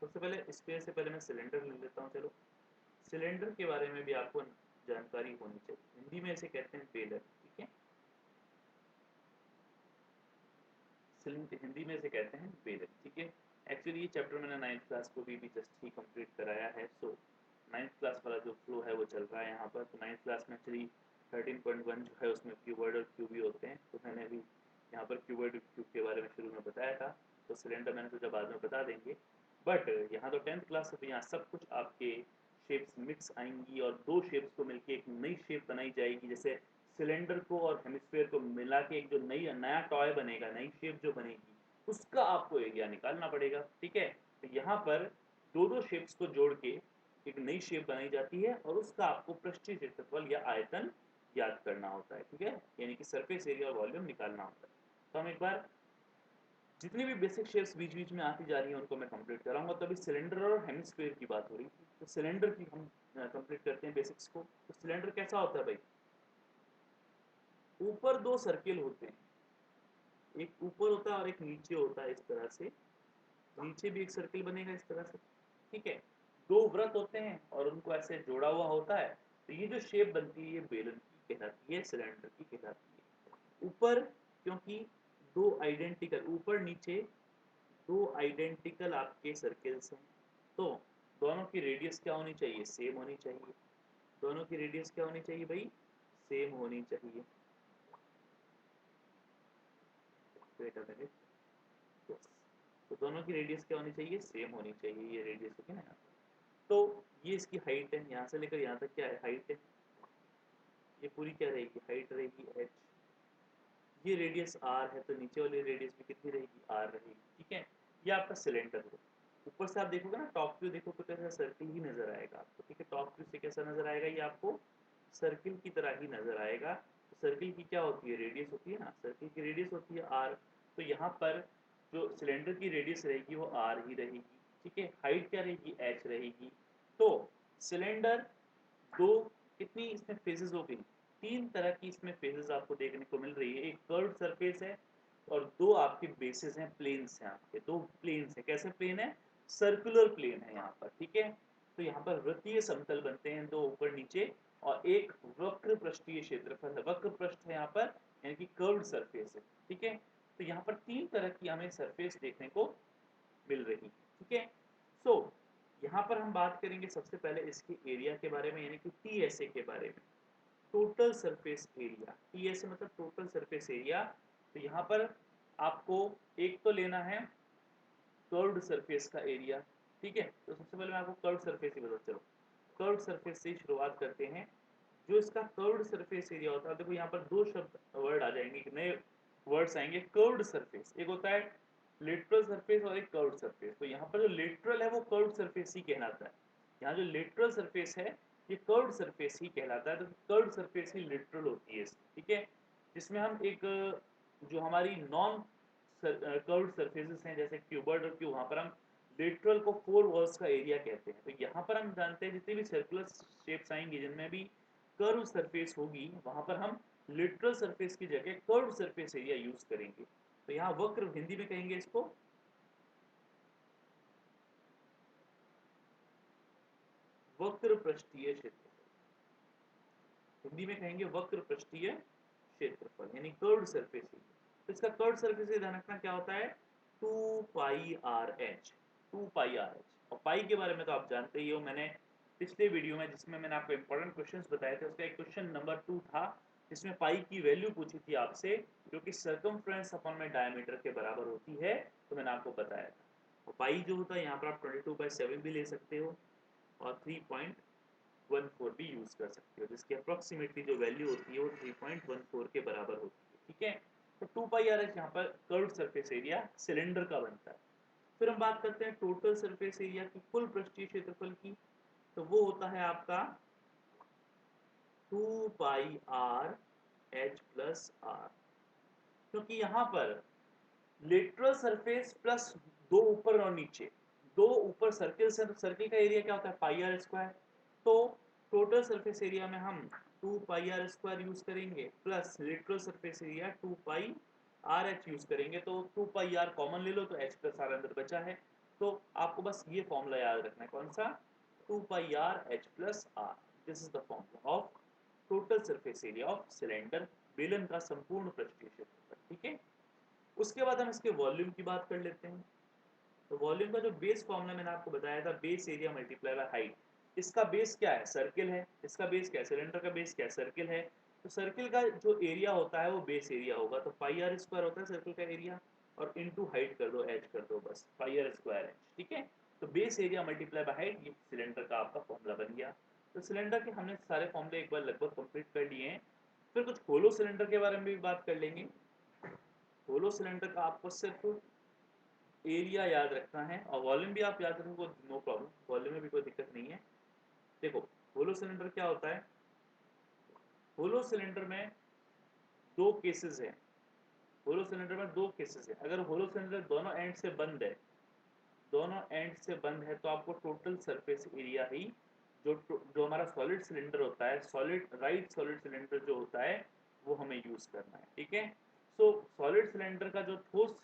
सबसे पहले स्फीयर से पहले मैं सिलेंडर ले लेता हूँ। चलो सिलेंडर के बारे में भी आपको जानकारी होनी चाहिए। हिंदी में इसे कहते हैं बेलर, ठीक है। हिंदी में इसे कहते हैं बेलर, ठीक है। एक्चुअली ये चैप्टर मैंने 9th क्लास को भी जस्ट ही कंप्लीट कराया है। सो 9th क्लास वाला जो फ्लो है वो चल रहा है यहाँ पर। तो 9th क्लास में एक्चुअली 13.1 जो है उसमें क्यूबर्ड और क्यूबी होते हैं। तो मैंने भी यहाँ पर क्यूबर्ड क्यूब के बारे में शुरू में बताया था। तो सिलेंडर मैंने सोचा बाद में बता देंगे, बट यहाँ तो 10th क्लास है तो यहाँ सब कुछ आपके शेप्स मिक्स आएंगी और दो शेप्स को मिलके एक नई शेप बनाई जाएगी। जैसे सिलेंडर को और हेमिस्फीयर को मिला के एक जो नया टॉय बनेगा, नई शेप जो बनेगी, उसका आपको एरिया निकालना पड़ेगा, ठीक है। तो यहाँ पर दो दो शेप्स को जोड़ के एक नई शेप बनाई जाती है और उसका आपको पृष्ठीय क्षेत्रफल या आयतन याद करना होता है, ठीक है। यानी कि सरफेस एरिया और वॉल्यूम निकालना होता है। तो हम एक बार जितनी भी बेसिक शेप्स बीच बीच में आती जा रही हैं उनको मैं कंप्लीट कराऊंगा। तो अभी सिलेंडर और हेमिस्फीयर की बात हो रही थी, तो सिलेंडर की हम कंप्लीट करते हैं बेसिक्स को। तो सिलेंडर कैसा होता है भाई, ऊपर दो सर्किल होते हैं, एक ऊपर होता है और एक नीचे होता है। इस तरह से नीचे भी एक सर्किल बनेगा इस तरह से, ठीक है। दो वृत्त होते हैं और उनको ऐसे जोड़ा हुआ होता है। तो ये जो शेप बनती है ये बेलन की कहलाती है, सिलेंडर की कहलाती है। ऊपर क्योंकि दो आइडेंटिकल, ऊपर नीचे दो आइडेंटिकल आपके सर्किल्स हैं, तो दोनों की रेडियस क्या होनी चाहिए, सेम होनी चाहिए। दोनों की रेडियस क्या होनी चाहिए भाई, सेम होनी चाहिए। Wait a minute, yes. तो दोनों की रेडियस क्या होनी चाहिए, सेम होनी चाहिए। ये रेडियस होगी ना यहाँ पर। तो ये इसकी हाइट है, यहाँ से लेकर यहाँ तक क्या है, हाइट है। ये पूरी क्या रहेगी, हाइट रहेगी h। ये रेडियस r है तो नीचे वाली रेडियस भी कितनी रहेगी, r रहेगी, ठीक है। ये आपका सिलेंडर है। ऊपर से आप देखोगे ना, टॉप व्यू देखोगे तो ऐसा सर्किल ही नजर आएगा आपको, ठीक है। टॉप व्यू से कैसा नजर आएगा, ये आपको सर्किल की तरह ही नजर आएगा। तो सर्किल की क्या होती है, रेडियस होती है ना, सर्किल की रेडियस होती है r। तो यहाँ पर जो सिलेंडर की रेडियस रहेगी वो r ही रहेगी, ठीक है। हाइट क्या रहेगी, h रहेगी। तो सिलेंडर दो, कितनी इसमें फेजेस हो गई, तीन तरह की इसमें फेजेस आपको देखने को मिल रही है। एक कर्व सरफेस है और दो आपके बेसिस हैं, प्लेन्स हैं आपके, दो प्लेन्स हैं। कैसे प्लेन है, सर्कुलर प्लेन है यहाँ पर, ठीक है। तो यहाँ पर वृत्तीय समतल बनते हैं दो, ऊपर नीचे, और एक वक्र पृष्ठीय क्षेत्रफल है। वक्र पृष्ठ है यहाँ पर, यानी कि कर्व्ड सरफेस है, ठीक है। तो यहाँ पर तीन तरह की हमें सरफेस देखने को मिल रही है, ठीक है। सो यहाँ पर हम बात करेंगे सबसे पहले इसके एरिया के बारे में, यानी कि टीएसए के बारे में, टोटल सरफेस एरिया। टीएसए मतलब टोटल सरफेस एरिया। तो यहाँ पर आपको एक तो लेना है कर्व्ड सरफेस का एरिया, ठीक है। तो सबसे पहले मैं आपको कर्व्ड सरफेस ही बता, चलो कर्व्ड सरफेस से शुरुआत करते हैं। जो इसका कर्व्ड सरफेस एरिया होता है, देखो यहाँ पर दो शब्द वर्ड आ जाएंगे, नए वर्ड्स आएंगे। कर्व्ड सरफेस, एक होता है लेटरल सरफेस और एक कर्व्ड सरफेस। तो यहाँ पर जो लेटरल है वो कर्व्ड सरफेस ही कहलाता है। यहाँ जो लेटरल सरफेस है ये कर्व्ड सरफेस ही कहलाता है। तो कर्व्ड सरफेस ही लेटरल होती है, ठीक है। जिसमें हम एक जो हमारी नॉन कर्व्ड सरफेसेस हैं जैसे क्यूबर्ड और क्यूब, वहाँ पर हम लेटरल को 4 वॉल्स का एरिया कहते हैं। तो यहाँ पर हम जानते हैं जितने भी सर्कुलर शेप्स आएंगी जिनमें भी कर्व सरफेस होगी वहां पर हम लिटरल सरफेस की जगह कर्व सरफेस एरिया यूज करेंगे। तो यहाँ वक्र हिंदी में कहेंगे इसको वक्र पृष्ठीय क्षेत्रफल, हिंदी में कहेंगे वक्र पृष्ठीय क्षेत्रफल यानी कर्व्ड सरफेस एरिया। तो इसका कर्व्ड सरफेस एरिया ध्यान रखना क्या होता है 2 pi R H, 2 pi R H. और पाई के बारे में तो आप जानते ही हो, मैंने पिछले वीडियो में जिसमें मैंने आपको इंपॉर्टेंट क्वेश्चंस बताए थे उसका एक क्वेश्चन नंबर 2 था जिसमें पाई की वैल्यू पूछी थी आपसे जो कि सर्कमफ्रेंस अपॉन में डायमीटर के बराबर होती है। तो मैंने आपको बताया था। और पाई जो होता है यहाँ पर आप 22/7 भी ले सकते हो और 3.14 भी यूज कर सकते हो जिसकी अप्रोक्सीमेटली जो वैल्यू होती है वो 3.14 के बराबर होती है। ठीक है, तो 2 पाई आर एच यहाँ पर कर्व्ड सरफेस एरिया सिलेंडर का बनता है। फिर हम बात करते हैं टोटल सरफेस एरिया की, कुल पृष्ठीय क्षेत्रफल की। तो वो होता है आपका 2 pi R H plus are, क्योंकि यहाँ पर लेटरल सरफेस प्लस दो ऊपर और नीचे, दो ऊपर सर्किल से, सर्किल का एरिया क्या होता है पाई आर स्क्वायर। तो टोटल सरफेस एरिया में हम 2 पाई आर स्क्वायर यूज करेंगे plus lateral surface area 2 pi R H use करेंगे। तो 2 पाई आर कॉमन ले लो तो एच प्लस आर अंदर बचा है। तो आपको बस ये फॉर्मूला याद रखना है, कौन सा 2 pi R H plus R. This is the formula of total surface area of cylinder, बेलन का संपूर्ण पृष्ठीय क्षेत्रफल। ठीक है, उसके बाद हम इसके वॉल्यूम की बात कर लेते हैं। तो वॉल्यूम का जो बेस फॉर्मूला मैंने आपको बताया था base area multiply by height. इसका बेस क्या है सर्किल है, इसका बेस क्या है सिलेंडर का बेस क्या है सर्किल है। तो सर्किल का जो एरिया होता है वो बेस एरिया होगा, तो पाई आर स्क्वायर होता है सर्किल का एरिया और इनटू हाइट कर दो एच कर दो, बस पाई आर स्क्वायर एच। ठीक है, तो base area multiply by height ये सिलेंडर का आपका फॉर्मूला बन गया। तो सिलेंडर के हमने सारे फॉर्मूले एक बार लगभग कंप्लीट कर लिए हैं। फिर कुछ होलो सिलेंडर के बारे में भी बात कर लेंगे। होलो सिलेंडर का आपको सिर्फ एरिया याद रखना है और वॉल्यूम भी आप याद रखो, नो प्रॉब्लम, वॉल्यूम में भी कोई दिक्कत नहीं है। देखो होलो सिलेंडर क्या होता है, होलो सिलेंडर में दो केसेस हैं, होलो सिलेंडर में दो केसेस हैं। अगर होलो सिलेंडर दोनों एंड से बंद है, दोनों एंड से बंद है तो आपको टोटल सरफेस एरिया ही जो हमारा सॉलिड सिलेंडर होता है, सॉलिड राइट सॉलिड सिलेंडर जो होता है वो हमें यूज करना है। ठीक है, सो सॉलिड सिलेंडर का जो ठोस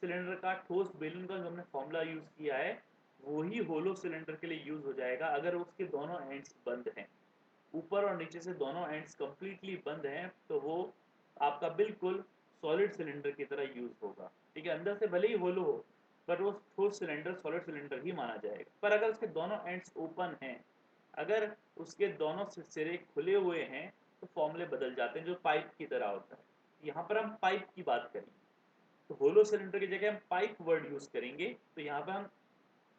सिलेंडर का ठोस बेलन का जो हमने फॉर्मूला यूज किया है वही होलो सिलेंडर के लिए यूज हो जाएगा अगर उसके दोनों एंड्स बंद हैं, ऊपर और नीचे से दोनों एंड्स कंप्लीटली बंद हैं तो वो आपका बिल्कुल सॉलिड सिलेंडर की तरह यूज होगा। ठीक है, अंदर से भले ही होलो हो पर वो ठोस सिलेंडर सॉलिड सिलेंडर ही माना जाएगा। पर अगर उसके दोनों एंड्स ओपन हैं, अगर उसके दोनों सिरे खुले हुए हैं तो फॉर्मूले बदल जाते हैं जो पाइप की तरह होता है। यहाँ पर हम पाइप की बात करेंगे तो होलो सिलेंडर की जगह हम पाइप वर्ड यूज करेंगे। तो यहाँ पर हम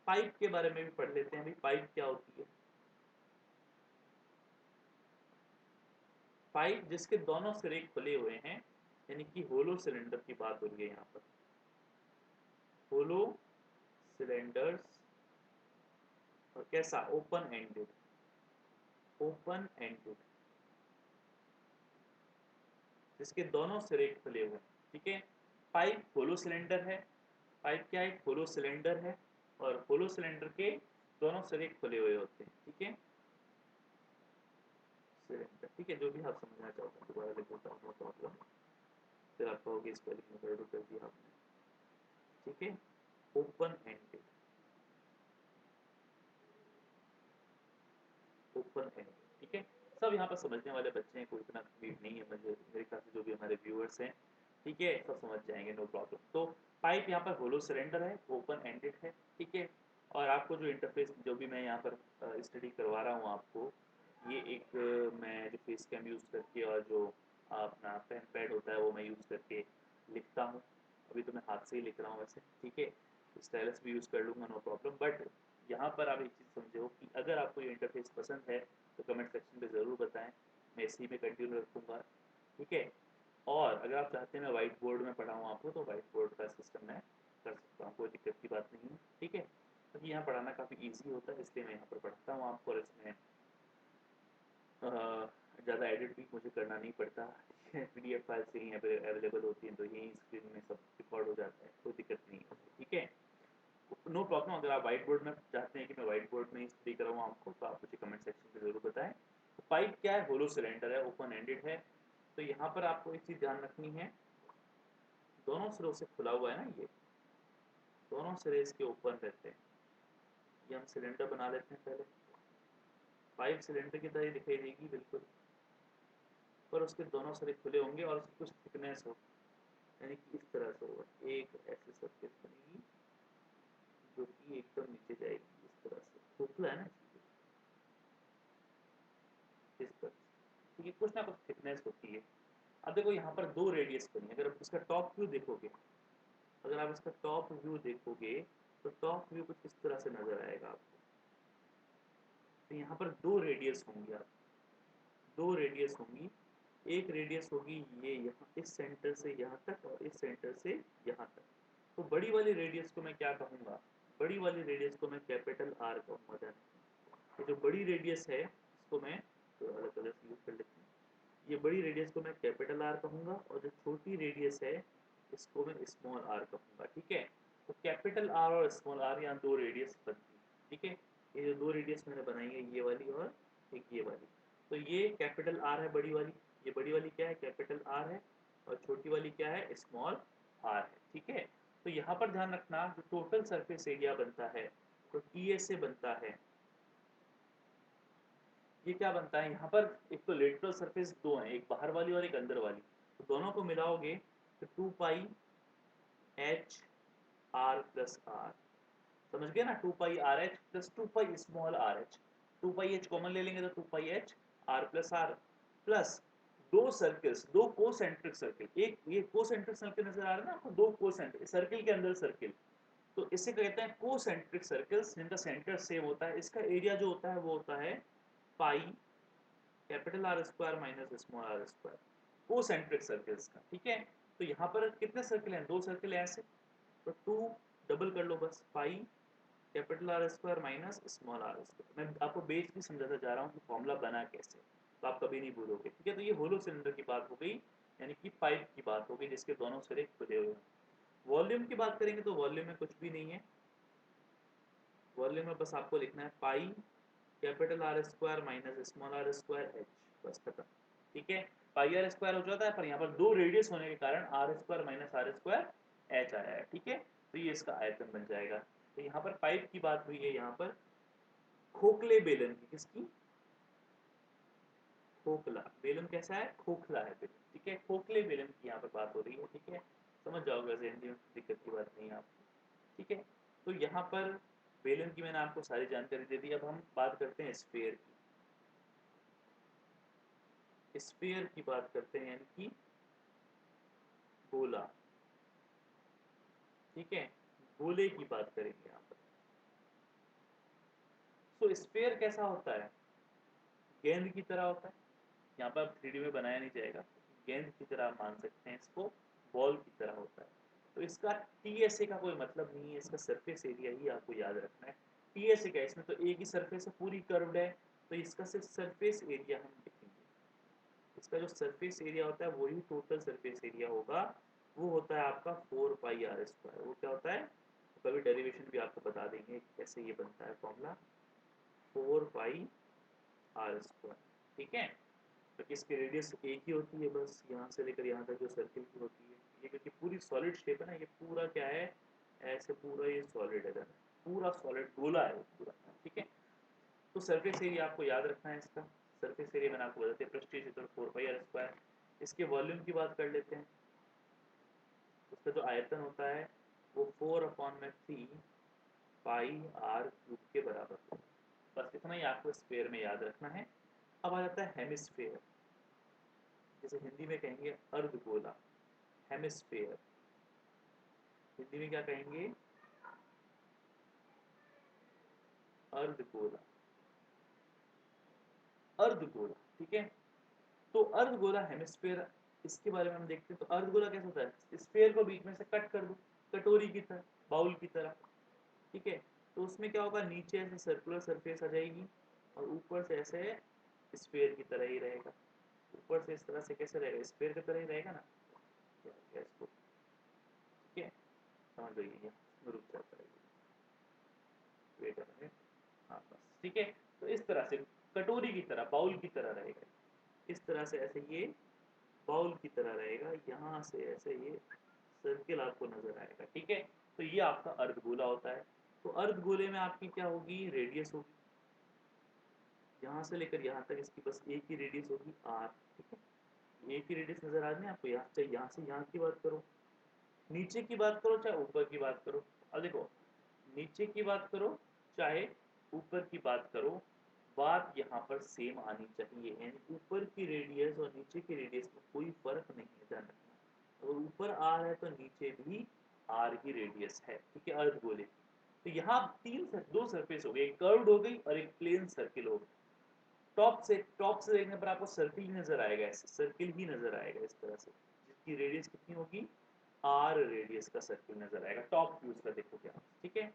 पाइप के बारे में भी पढ़ लेते हैं, भाई पाइप क्या होती है। पाइप जिसके दोनों सिरे खुले हुए हैं यानी कि होलो सिलेंडर की बात हो रही है यहाँ पर, होलो सिलेंडर्स और कैसा ओपन एंडेड, ओपन एंडेड जिसके दोनों सिरे खुले हुए हैं। ठीक है, पाइप होलो सिलेंडर है, पाइप क्या है होलो सिलेंडर है और होलो सिलेंडर के दोनों सिरे खुले हुए होते हैं। ठीक है, सिलेंडर, ठीक है, जो भी आप समझना चाहते हैं दोबारा लिख देता हूँ, नो प्रॉब्लम। फिर आप कहोगे स्पेलिंग में गड़बड़ कर दिया आपने। ठीक है, ओपन एंडेड, ओपन एंडेड। ठीक है, सब यहाँ पर समझने वाले बच्चे हैं, कोई इतना भीड़ नहीं है, मुझे मेरे ख्याल से जो भी हमारे व्यूअर्स हैं ठीक है सब समझ जाएंगे, नो प्रॉब्लम। तो पाइप यहाँ पर होलो सिलेंडर है, ओपन एंडेड है। ठीक है, और आपको जो इंटरफेस जो भी मैं यहाँ पर स्टडी करवा रहा हूँ आपको, ये एक मैं जो फेस कैम यूज़ करके और जो अपना पेन पैड होता है वो मैं यूज़ करके लिखता हूँ। अभी तो मैं हाथ से ही लिख रहा हूँ वैसे। ठीक है, स्टाइलस भी यूज़ कर लूँगा, नो प्रॉब्लम। बट यहाँ पर आप एक चीज़ समझो कि अगर आपको ये इंटरफेस पसंद है तो कमेंट सेक्शन में ज़रूर बताएं, मैं इसी में कंटिन्यू रखूँगा। ठीक है, और अगर आप चाहते हैं मैं वाइट बोर्ड में पढ़ाऊँ आपको तो वाइट बोर्ड का सिस्टम मैं कर सकता हूँ, कोई दिक्कत की बात नहीं है। ठीक है, क्योंकि यहाँ पढ़ाना काफ़ी ईजी होता है इसलिए मैं यहाँ पर पढ़ाता हूँ आपको, और इसमें ज़्यादा एडिट भी मुझे करना नहीं पड़ता। PDF फाइल से ही यहाँ पे अवेलेबल होती हैं तो यही स्क्रीन में सब रिकॉर्ड हो जाता है, कोई दिक्कत नहीं होती। ठीक है, नो प्रॉब्लम, अगर आप व्हाइट बोर्ड में चाहते हैं कि मैं व्हाइट बोर्ड में ही स्टडी कराऊँ आपको, तो आप मुझे कमेंट सेक्शन में ज़रूर बताएं। तो पाइप क्या है, होलो सिलेंडर है, ओपन एंडेड है। तो यहाँ पर आपको एक चीज़ ध्यान रखनी है, दोनों सिरों से खुला हुआ है ना, ये दोनों सिरे इसके ओपन रहते हैं। ये हम सिलेंडर बना लेते हैं पहले, पाइप सिलेंडर की तरह दिखाई देगी बिल्कुल, पर उसके दोनों सिरे खुले होंगे और उसकी कुछ थिकनेस हो, यानी कि इस तरह से होगा, एक ऐसी सरफेस बनेगी जो कि एकदम नीचे जाएगी, इस तरह से खोखला है ना इस तरह से, ठीक है, कुछ ना कुछ थिकनेस होती है। अब देखो यहाँ पर दो रेडियस बनी, अगर आप इसका टॉप व्यू देखोगे, अगर आप इसका टॉप व्यू देखोगे तो टॉप व्यू कुछ इस तरह से नजर आएगा आपको। तो यहाँ पर दो रेडियस होंगी, आप दो रेडियस होंगी, एक रेडियस होगी ये यहाँ इस सेंटर से यहाँ तक और इस सेंटर से यहाँ तक। तो बड़ी वाली रेडियस को मैं क्या कहूँगा, बड़ी वाली रेडियस को मैं कैपिटल आर कहूँगा। ध्यान, ये जो बड़ी रेडियस है इसको मैं तो अलग कलर से यूज कर लेते हैं, ये बड़ी रेडियस को मैं कैपिटल आर कहूँगा और जो छोटी रेडियस है इसको मैं स्मॉल आर कहूँगा। ठीक है, तो कैपिटल आर और स्मॉल आर, यहाँ दो रेडियस बनती है। ठीक है, ये जो दो रेडियस मैंने बनाई है, ये वाली और एक ये वाली, तो ये कैपिटल आर है बड़ी वाली, ये बड़ी वाली क्या है, कैपिटल आर है, और छोटी वाली क्या है, स्मॉल आर है। ठीक है, तो यहाँ पर ध्यान रखना, जो टोटल सरफेस एरिया बनता है तो टी ए से बनता है, ये क्या बनता है यहाँ पर, एक तो लेटरल सरफेस दो है, एक बाहर वाली और एक अंदर वाली, तो दोनों को मिलाओगे तो 2 pi H R plus R, समझ गए ना, 2 pi R H plus 2 pi small R H, 2 pi H common ले लेंगे तो 2 पाई एच आर प्लस दो सर्कल्स, दो कोसेंट्रिक सर्किल, एक ये कोसेंट्रिक सर्किल नजर आ रहा है ना आपको, दो कोसेंट्रिक सर्किल के अंदर सर्किल, तो इसे कहते हैं कोसेंट्रिक सर्कल्स जिनका सेंटर सेम होता है। इसका एरिया जो होता है वो होता है pi capital R square minus small R square, concentric circles का। ठीक है, तो यहाँ पर कितने सर्कल हैं, दो सर्कल है ऐसे, तो 2 डबल कर लो बस, pi capital R square minus small R square. मैं आपको बेस भी समझाता जा रहा हूँ कि फॉर्मूला बना कैसे, तो आप कभी नहीं भूलोगे। ठीक है, तो ये होलो सिलेंडर की बात हो गई, यानी कि पाइप की बात हो गई जिसके दोनों सिरे खुले हुए हैं। वॉल्यूम की बात करेंगे तो वॉल्यूम में कुछ भी नहीं है, वॉल्यूम में बस आपको लिखना है pi capital R square minus small R square H, बस खत्म। ठीक है, पाई आर स्क्वायर हो जाता है, पर यहाँ पर दो रेडियस होने के कारण R square minus R square H आया है। ठीक है, तो ये इसका आयतन बन जाएगा। तो यहाँ पर पाइप की बात हुई है, यहाँ पर खोखले बेलन की, किसकी, खोखला बेलन कैसा है, खोखला है बेलन। ठीक है, खोखले बेलन की यहाँ पर बात हो रही है। ठीक है, समझ जाओगे, वैसे हिंदी में दिक्कत की बात नहीं है आपको। ठीक है, तो यहाँ पर बेलन की मैंने आपको सारी जानकारी दे दी। अब हम बात करते हैं स्फीयर की, स्फीयर की बात करते हैं, यानी कि गोला। ठीक है, गोले की बात करेंगे यहाँ पर। तो स्फीयर कैसा होता है, गेंद की तरह होता है, यहाँ पर 3D में बनाया नहीं जाएगा, गेंद की तरह आप मान सकते हैं इसको, बॉल की तरह होता है। तो इसका टीएसए का कोई मतलब नहीं है, इसका सरफेस एरिया ही आपको याद रखना है। टीएसए का, इसमें तो एक ही सरफेस है, पूरी कर्व्ड है, तो इसका सिर्फ सरफेस एरिया हम लिखेंगे। इसका जो सरफेस एरिया होता है वही टोटल सरफेस एरिया होगा, वो होता है आपका 4 पाई आर स्क्वायर। वो क्या होता है, तो कभी डेरिवेशन भी आपको बता देंगे कैसे ये बनता है फॉर्मूला, 4 पाई आर स्क्वायर। ठीक है, तो इसकी रेडियस एक ही होती है, बस यहाँ से लेकर यहाँ तक जो सर्किल की होती है, ये क्योंकि पूरी सॉलिड शेप है ना, ये पूरा क्या है, ऐसे पूरा ये सॉलिड है, पूरा सॉलिड गोला है पूरा। ठीक है, तो सरफेस एरिया आपको याद रखना है इसका, सरफेस एरिया मैंने आपको बता दिया, पृष्ठीय क्षेत्र 4 पाई आर स्क्वायर। इसके वॉल्यूम की बात कर लेते हैं, उसका जो आयतन होता है वो 4/3 पाई आर क्यूब के बराबर है। बस इतना ही आपको स्फीयर में याद रखना है। अब आ जाता है हेमिस्फीयर, जैसे हिंदी में कहेंगे अर्धगोला, हेमिस्फीयर, हिंदी में क्या कहेंगे, अर्धगोला, अर्धगोला। ठीक है, तो अर्धगोला हेमिस्फीयर, इसके बारे में हम देखते हैं। तो अर्धगोला कैसा होता है, स्फीयर को बीच में से कट कर दो, कटोरी की तरह, बाउल की तरह। ठीक है, तो उसमें क्या होगा, नीचे ऐसे सर्कुलर सरफेस आ जाएगी और ऊपर से ऐसे स्फीयर की तरह ही रहेगा। ऊपर से इस तरह से कैसे रहेगा, स्फीयर की तरह ही रहेगा ना, इसको। ठीक है, समझ गई, रुक जाता है। वेट अ मिनट, हाँ बस ठीक है। तो इस तरह से कटोरी की तरह, बाउल की तरह रहेगा, इस तरह से ऐसे ये बाउल की तरह रहेगा, यहाँ से ऐसे ये सर्किल आपको नजर आएगा, ठीक है। तो ये आपका अर्धगोला होता है। तो अर्धगोले में आपकी क्या होगी, रेडियस होगी, यहाँ से लेकर यहाँ तक इसकी बस एक ही रेडियस होगी आर, ठीक है। एक ही रेडियस नजर आ रही है आपको, यहाँ चाहे यहाँ से यहाँ की बात करो, नीचे की बात करो चाहे ऊपर की बात करो। अब देखो, नीचे की बात करो चाहे ऊपर की बात करो, बात यहाँ पर सेम आनी चाहिए, यानी ऊपर की रेडियस और नीचे की रेडियस में कोई फर्क नहीं है, ध्यान रखना। अगर ऊपर आर है तो नीचे भी आर की रेडियस है, ठीक है, अर्धगोले। तो यहाँ दो सरफेस हो गई, एक कर्व्ड हो गई और एक प्लेन सर्किल हो गई। टॉप से देखने पर आपको सर्किल ही नजर आएगा, ऐसे सर्किल ही नजर आएगा इस तरह से, जिसकी रेडियस कितनी होगी, आर रेडियस का सर्किल नजर आएगा। टॉप व्यूज का देखोगे आप, ठीक है।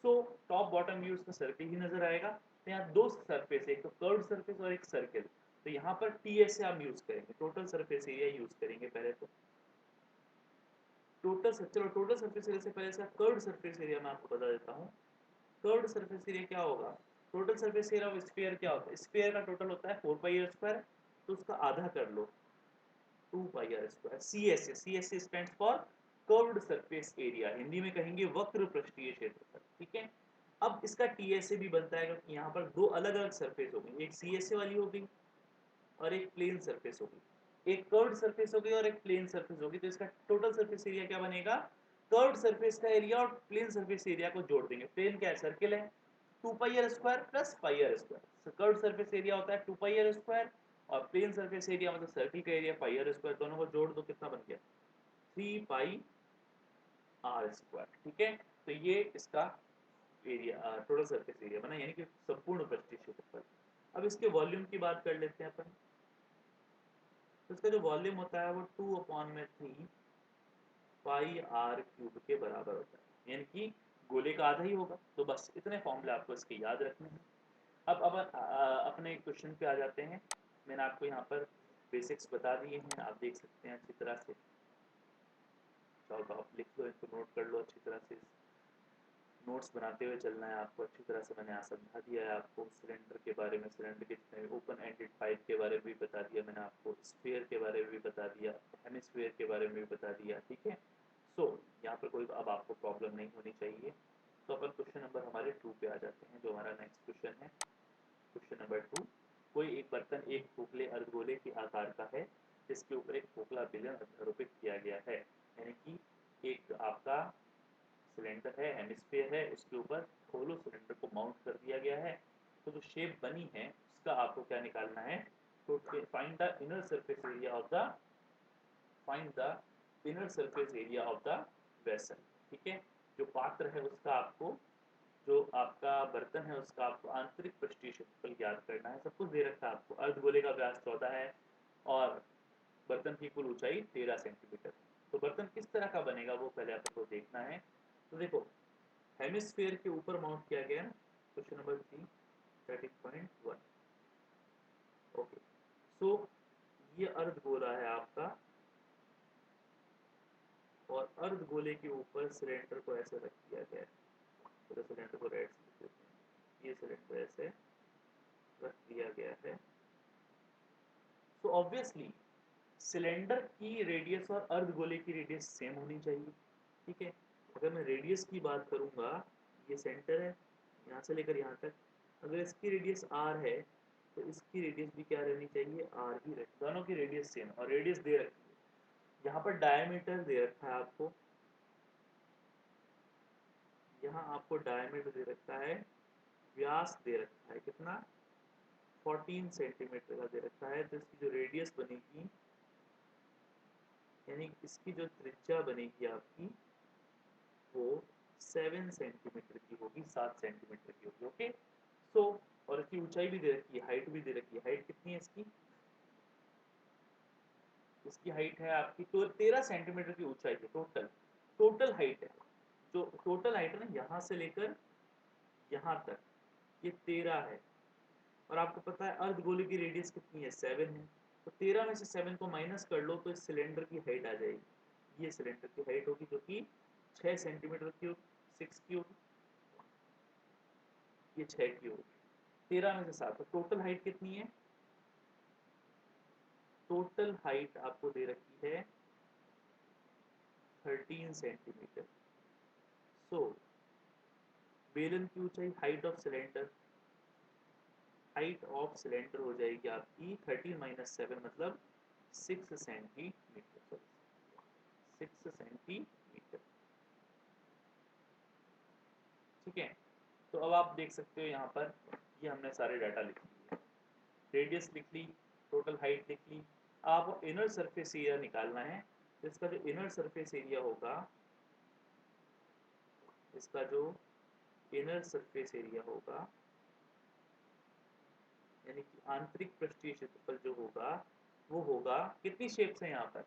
सो टॉप बॉटम व्यूज का सर्किल ही नजर आएगा। तो यहाँ दो सरफेस है, एक तो कर्व सरफेस और एक सर्किल। तो यहाँ पर टीएस से हम यूज करेंगे, टोटल सरफेस एरिया यूज करेंगे पहले तो। टोटल सरफेस एरिया से पहले से कर्व्ड सरफेस एरिया मैं आपको बता देता हूँ। कर्व्ड सरफेस एरिया क्या होगा, total surface area of sphere क्या होता है, स्फीयर का टोटल होता है 4πr², तो उसका आधा कर लो 2πr²। C S stands for curved surface area, Hindi में कहेंगे वक्र पृष्ठीय क्षेत्रफल, ठीक है। अब इसका टीएसए भी बनता है, क्योंकि यहाँ पर दो अलग अलग सरफेस हो गई, एक सीएसए वाली हो गई और एक प्लेन सरफेस हो गई, एक कर्व्ड सरफेस हो गई और एक प्लेन सरफेस हो गई। तो इसका टोटल सरफेस एरिया क्या बनेगा, कर्व्ड सरफेस का एरिया और प्लेन सरफेस एरिया को जोड़ देंगे। प्लेन क्या है, सर्किल है, 2πr² plus πr²। Curved surface area होता है 2πr² और प्लेन सरफेस एरिया मतलब सर्किल का एरिया πr², दोनों को जोड़ दो कितना बन गया, 3πr², ठीक है। तो ये इसका एरिया टोटल सरफेस एरिया बना, यानी कि संपूर्ण पृष्ठीय क्षेत्रफल। अब इसके वॉल्यूम की बात कर लेते हैं अपन। तो इसका जो वॉल्यूम होता है वो 2/3πr³ के बराबर होता है, यानी कि गोले का आधा ही होगा। तो बस इतने फॉर्मूले आपको इसके याद रखने हैं। अब अपने क्वेश्चन पे आ जाते हैं। मैंने आपको यहाँ पर बेसिक्स बता दिए हैं, आप देख सकते हैं अच्छी तरह से। चाहो तो आप लिख लो, इनको नोट कर लो अच्छी तरह से, नोट्स बनाते हुए चलना है आपको अच्छी तरह से। मैंने यहाँ समझा दिया है आपको सिलेंडर के बारे में, सिलेंडर के जितने ओपन एंडेड पाइप के बारे में भी बता दिया मैंने आपको, स्फीयर के बारे में भी बता दिया, हेमिस्फीयर के बारे में भी बता दिया, ठीक है। सो यहाँ पर कोई अब आपको प्रॉब्लम नहीं होनी चाहिए। तो अपन क्वेश्चन नंबर हमारे 2 पे आ जाते हैं, जो हमारा नेक्स्ट क्वेश्चन है। क्वेश्चन नंबर 2, कोई एक बर्तन एक खोखले अर्धगोले के आकार का है, जिसके ऊपर एक खोखला बेलन अध्यारोपित किया गया है। यानी कि एक आपका सिलेंडर है, हेमिस्फीयर है, उसके ऊपर होलो सिलेंडर को माउंट कर दिया गया है। तो जो शेप बनी है उसका आपको क्या निकालना है, तो find the inner surface area of the vessel, ठीक है। जो पात्र है उसका आपको, जो आपका बर्तन है उसका आपको आंतरिक पृष्ठीय क्षेत्रफल ज्ञात करना है। सब कुछ दे रखा है आपको, अर्धगोले का व्यास 14 है और बर्तन की कुल ऊंचाई 13 सेंटीमीटर। तो बर्तन किस तरह का बनेगा वो पहले आपको देखना है। तो देखो, हेमिस्फीयर के ऊपर माउंट किया गया है, क्वेश्चन नंबर 3 13.1। ओके, सो ये अर्धगोला है आपका, और अर्धगोले के ऊपर सिलेंडर को ऐसे रख दिया गया है। तो सिलेंडर को राइट से देते हैं, ये सिलेंडर ऐसे रख दिया गया है। तो ऑब्वियसली सिलेंडर की रेडियस और अर्धगोले की रेडियस सेम होनी चाहिए, ठीक है। अगर मैं रेडियस की बात करूंगा, ये सेंटर है, यहाँ से लेकर यहाँ तक, अगर इसकी रेडियस आर है तो इसकी रेडियस भी क्या रहनी चाहिए, आर ही रहे, दोनों की रेडियस सेम, और रेडियस दे रखी है। यहाँ पर डायमीटर दे रखा है आपको, यहाँ आपको डायमीटर दे रखा है, व्यास दे रखा है कितना, 14 सेंटीमीटर का दे रखा है। तो इसकी जो रेडियस बनेगी, यानी इसकी जो त्रिज्या बनेगी आपकी, वो 7 सेंटीमीटर की होगी, 7 सेंटीमीटर की होगी, ओके। सो और इसकी ऊंचाई भी दे रखी है, हाइट भी दे रखी है। हाइट कितनी है इसकी, इसकी हाइट है आपकी तो 13 सेंटीमीटर की ऊंचाई है, टोटल हाइट है। जो टोटल हाइट है ना, यहाँ से लेकर यहाँ तक, ये 13 है। और आपको पता है अर्धगोले की रेडियस कितनी है, 7 है। तो 13 में से 7 को माइनस कर लो तो इस सिलेंडर की हाइट आ जाएगी, ये सिलेंडर की हाइट होगी, जो कि 6 सेंटीमीटर की होगी, 6 की होगी। ये 6 की होगी, 13 में से 7, तो टोटल हाइट कितनी है? टोटल हाइट आपको दे रखी है 13 सेंटीमीटर। सो बेलन की ऊंचाई, height of cylinder, height of cylinder हो जाएगी आपकी 13 माइनस 7 मतलब 6 सेंटीमीटर, 6 सेंटीमीटर। ठीक है, तो अब आप देख सकते हो यहाँ पर ये हमने सारे डाटा लिख लिए, रेडियस लिख ली, टोटल हाइट लिख ली। आपको इनर सरफेस एरिया निकालना है, इसका जो इनर सरफेस एरिया होगा, इसका जो इनर सरफेस एरिया होगा यानी कि आंतरिक पृष्ठीय क्षेत्रफल जो होगा वो होगा, कितनी शेप्स है यहाँ पर,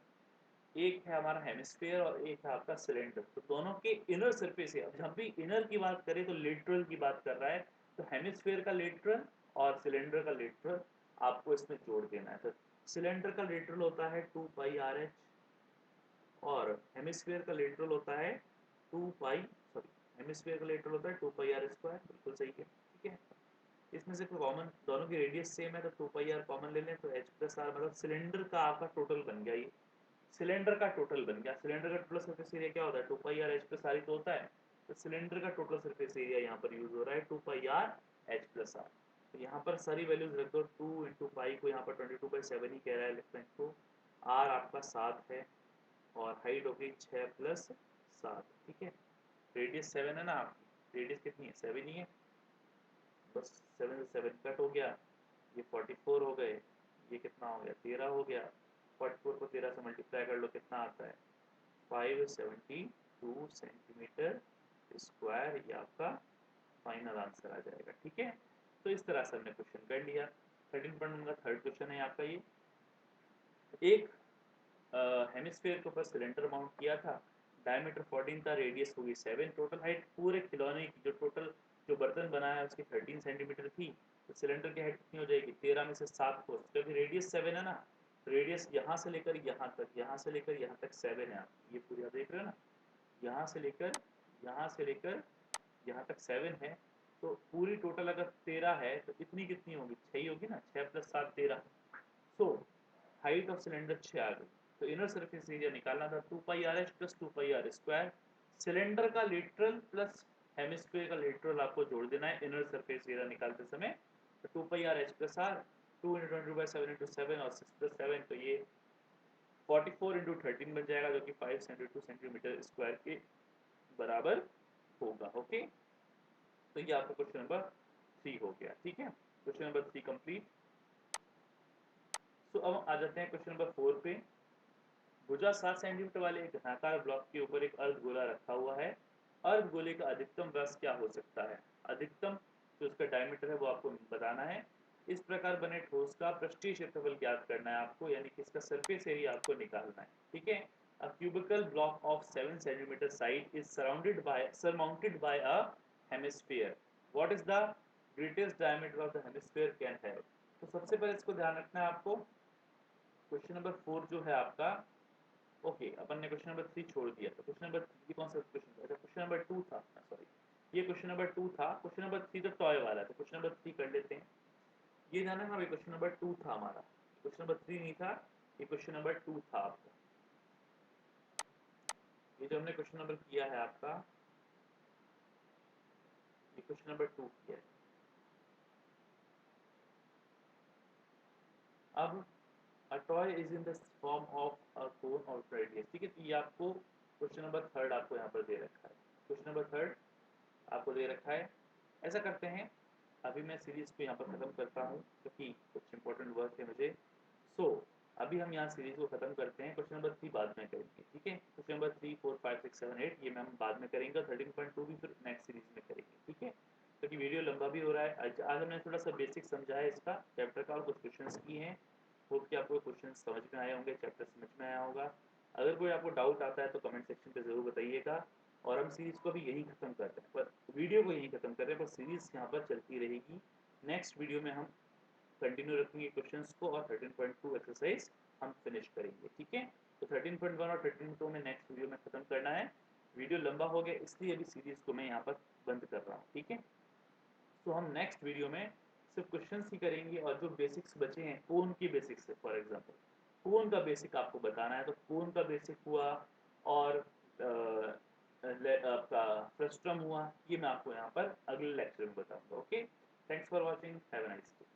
एक है हमारा हेमिस्फीयर और एक है आपका सिलेंडर, तो दोनों के इनर सरफेस है। अब जब भी इनर की बात करें तो लेटरल की बात कर रहा है, तो हेमिस्फीयर का लेटरल और सिलेंडर का लेटरल आपको इसमें जोड़ देना है। तो सिलेंडर का लेटरल होता है 2 पाई आर एच और हेमिस्फीयर का लेटरल होता है 2 पाई, सॉरी हेमिस्फीयर का लेटरल होता है 2 पाई आर स्क्वायर, बिल्कुल सही है। ठीक है, इसमें से कॉमन, दोनों की रेडियस सेम है तो 2 पाई आर कॉमन ले लें, तो एच प्लस आर मतलब सिलेंडर का आपका टोटल बन गया, ये सिलेंडर का टोटल बन गया। सिलेंडर का टोटल सरफेस एरिया क्या होता है, 2 pi R H plus are ही तो होता है, तो सिलेंडर का टोटल सरफेस एरिया यहाँ पर यूज हो रहा है 2 pi R H plus are. तो यहाँ पर सारी वैल्यूज रख दो, 2 इंटू पाई को यहाँ पर 22/7 ही कह रहा है लेफ्ट हैंड को, आर आपका 7 है और हाइट हो गई 6 प्लस 7। ठीक है, रेडियस 7 है ना आपकी, रेडियस कितनी है, 7 ही है, बस 7 से 7 कट हो गया, ये 44 हो गए, ये कितना हो गया 13 हो गया, 44 को 13 से मल्टीप्लाई कर लो कितना आता है 572 सेंटीमीटर स्क्वायर, ये आपका फाइनल आंसर आ जाएगा। ठीक है, तो इस तरह से हमने क्वेश्चन कर लिया। 13.1 का थर्ड क्वेश्चन है आपका ये, एक हेमिस्फीयर के ऊपर सिलेंडर माउंट किया था, डायमीटर 14 था, रेडियस होगी 7, टोटल हाइट पूरे खिलौने की जो टोटल जो बर्तन बनाया है उसकी 13 सेंटीमीटर थी, तो सिलेंडर की हाइट कितनी हो जाएगी 13 में से 7 को, क्योंकि रेडियस 7 है ना, रेडियस यहाँ से लेकर यहाँ तक, यहाँ से लेकर यहाँ तक 7 है, आप ये पूरी आप देख रहे हो ना, यहाँ से लेकर यहाँ से लेकर यहाँ तक 7 है, तो पूरी टोटल अगर 13 है तो इतनी कितनी होगी 6 ही होगी ना, 6 plus 7 13। So height of cylinder 6 आ गई, तो इनर सरफेस एरिया निकालना था 2 pi R H plus 2 pi R square, cylinder का लेटरल प्लस हेमिस्फीयर का लेटरल आपको जोड़ देना है इनर सरफेस एरिया निकालते समय, तो 2 pi R H plus R, 2 into 22/7 into 7 और 6 प्लस 7, तो ये 44 इंटू 13 बन जाएगा जो कि 572 सेंटीमीटर स्क्वायर के बराबर होगा। ओके, तो ये आपका क्वेश्चन नंबर 3 हो गया। ठीक है, क्वेश्चन नंबर 3 कंप्लीट। सो अब आ जाते हैं क्वेश्चन नंबर 4 पे। भुजा 7 सेंटीमीटर वाले एक घनाकार ब्लॉक के ऊपर एक अर्धगोला रखा हुआ है, अर्धगोले का अधिकतम व्यास क्या हो सकता है, अधिकतम जो उसका डायमीटर है वो आपको बताना है। इस प्रकार बने ठोस का पृष्ठीय क्षेत्रफल ज्ञात करना है आपको, यानी कि इसका सरफेस एरिया आपको निकालना है। ठीक है, a cubical block of 7 centimeter side is surmounted by a hemisphere, what is the greatest diameter of the hemisphere can have. तो सबसे पहले इसको ध्यान रखना है आपको, क्वेश्चन नंबर 4 जो है आपका, ओके अपन ने क्वेश्चन नंबर 3 छोड़ दिया, तो क्वेश्चन नंबर 3 कौन सा क्वेश्चन था, क्वेश्चन नंबर 2 था, सॉरी ये क्वेश्चन नंबर 2 था, क्वेश्चन नंबर 3 तो टॉय वाला था, क्वेश्चन नंबर 3 कर लेते हैं। ये ध्यान रखना, क्वेश्चन नंबर 2 था हमारा, क्वेश्चन नंबर 3 नहीं था, ये क्वेश्चन नंबर 2 था आपका, ये जो हमने क्वेश्चन नंबर किया है आपका, ये क्वेश्चन नंबर 2 किया है। अब a toy is in the form of a cone of radius, ठीक है, तो ये आपको क्वेश्चन नंबर 3 आपको यहाँ पर दे रखा है, क्वेश्चन नंबर 3 आपको दे रखा है। ऐसा करते हैं, अभी मैं सीरीज को यहाँ पर खत्म करता हूँ क्योंकि कुछ इंपॉर्टेंट वर्क है मुझे। सो अभी हम यहाँ सीरीज को खत्म करते हैं, क्वेश्चन नंबर 3 बाद में करेंगे। ठीक है, क्वेश्चन नंबर 3 4 5 6 7 8 ये हम बाद में करेंगे, 13.2 भी फिर नेक्स्ट सीरीज में करेंगे। ठीक है, क्योंकि वीडियो लंबा भी हो रहा है। आज हमने थोड़ा सा बेसिक समझा है इसका चैप्टर का और कुछ क्वेश्चंस किए हैं, होप कि आपको क्वेश्चन समझ में आए होंगे, चैप्टर समझ में आया होगा। अगर कोई आपको डाउट आता है तो कमेंट सेक्शन पे ज़रूर बताइएगा। और हम सीरीज को भी यही खत्म करते हैं, पर वीडियो को यही खत्म कर रहे हैं, पर सीरीज यहाँ पर चलती रहेगी। नेक्स्ट वीडियो में हम कंटिन्यू रखेंगे क्वेश्चंस को और 13.2 एक्सरसाइज हम फिनिश करेंगे। ठीक है, तो 13.1 और 13.2 में नेक्स्ट वीडियो में खत्म करना है। वीडियो लंबा हो गया इसलिए अभी सीरीज को मैं यहाँ पर बंद कर रहा हूँ। ठीक है, सो हम नेक्स्ट वीडियो में सिर्फ क्वेश्चंस ही करेंगे और जो बेसिक्स बचे हैं कोन की बेसिक्स है, फॉर एग्जांपल कोन का बेसिक आपको बताना है तो कोन का बेसिक हुआ और आपका फ्रस्ट्रम हुआ, ये मैं आपको यहाँ पर अगले लेक्चर में बताऊंगा। Okay, thanks for watching, have a nice day.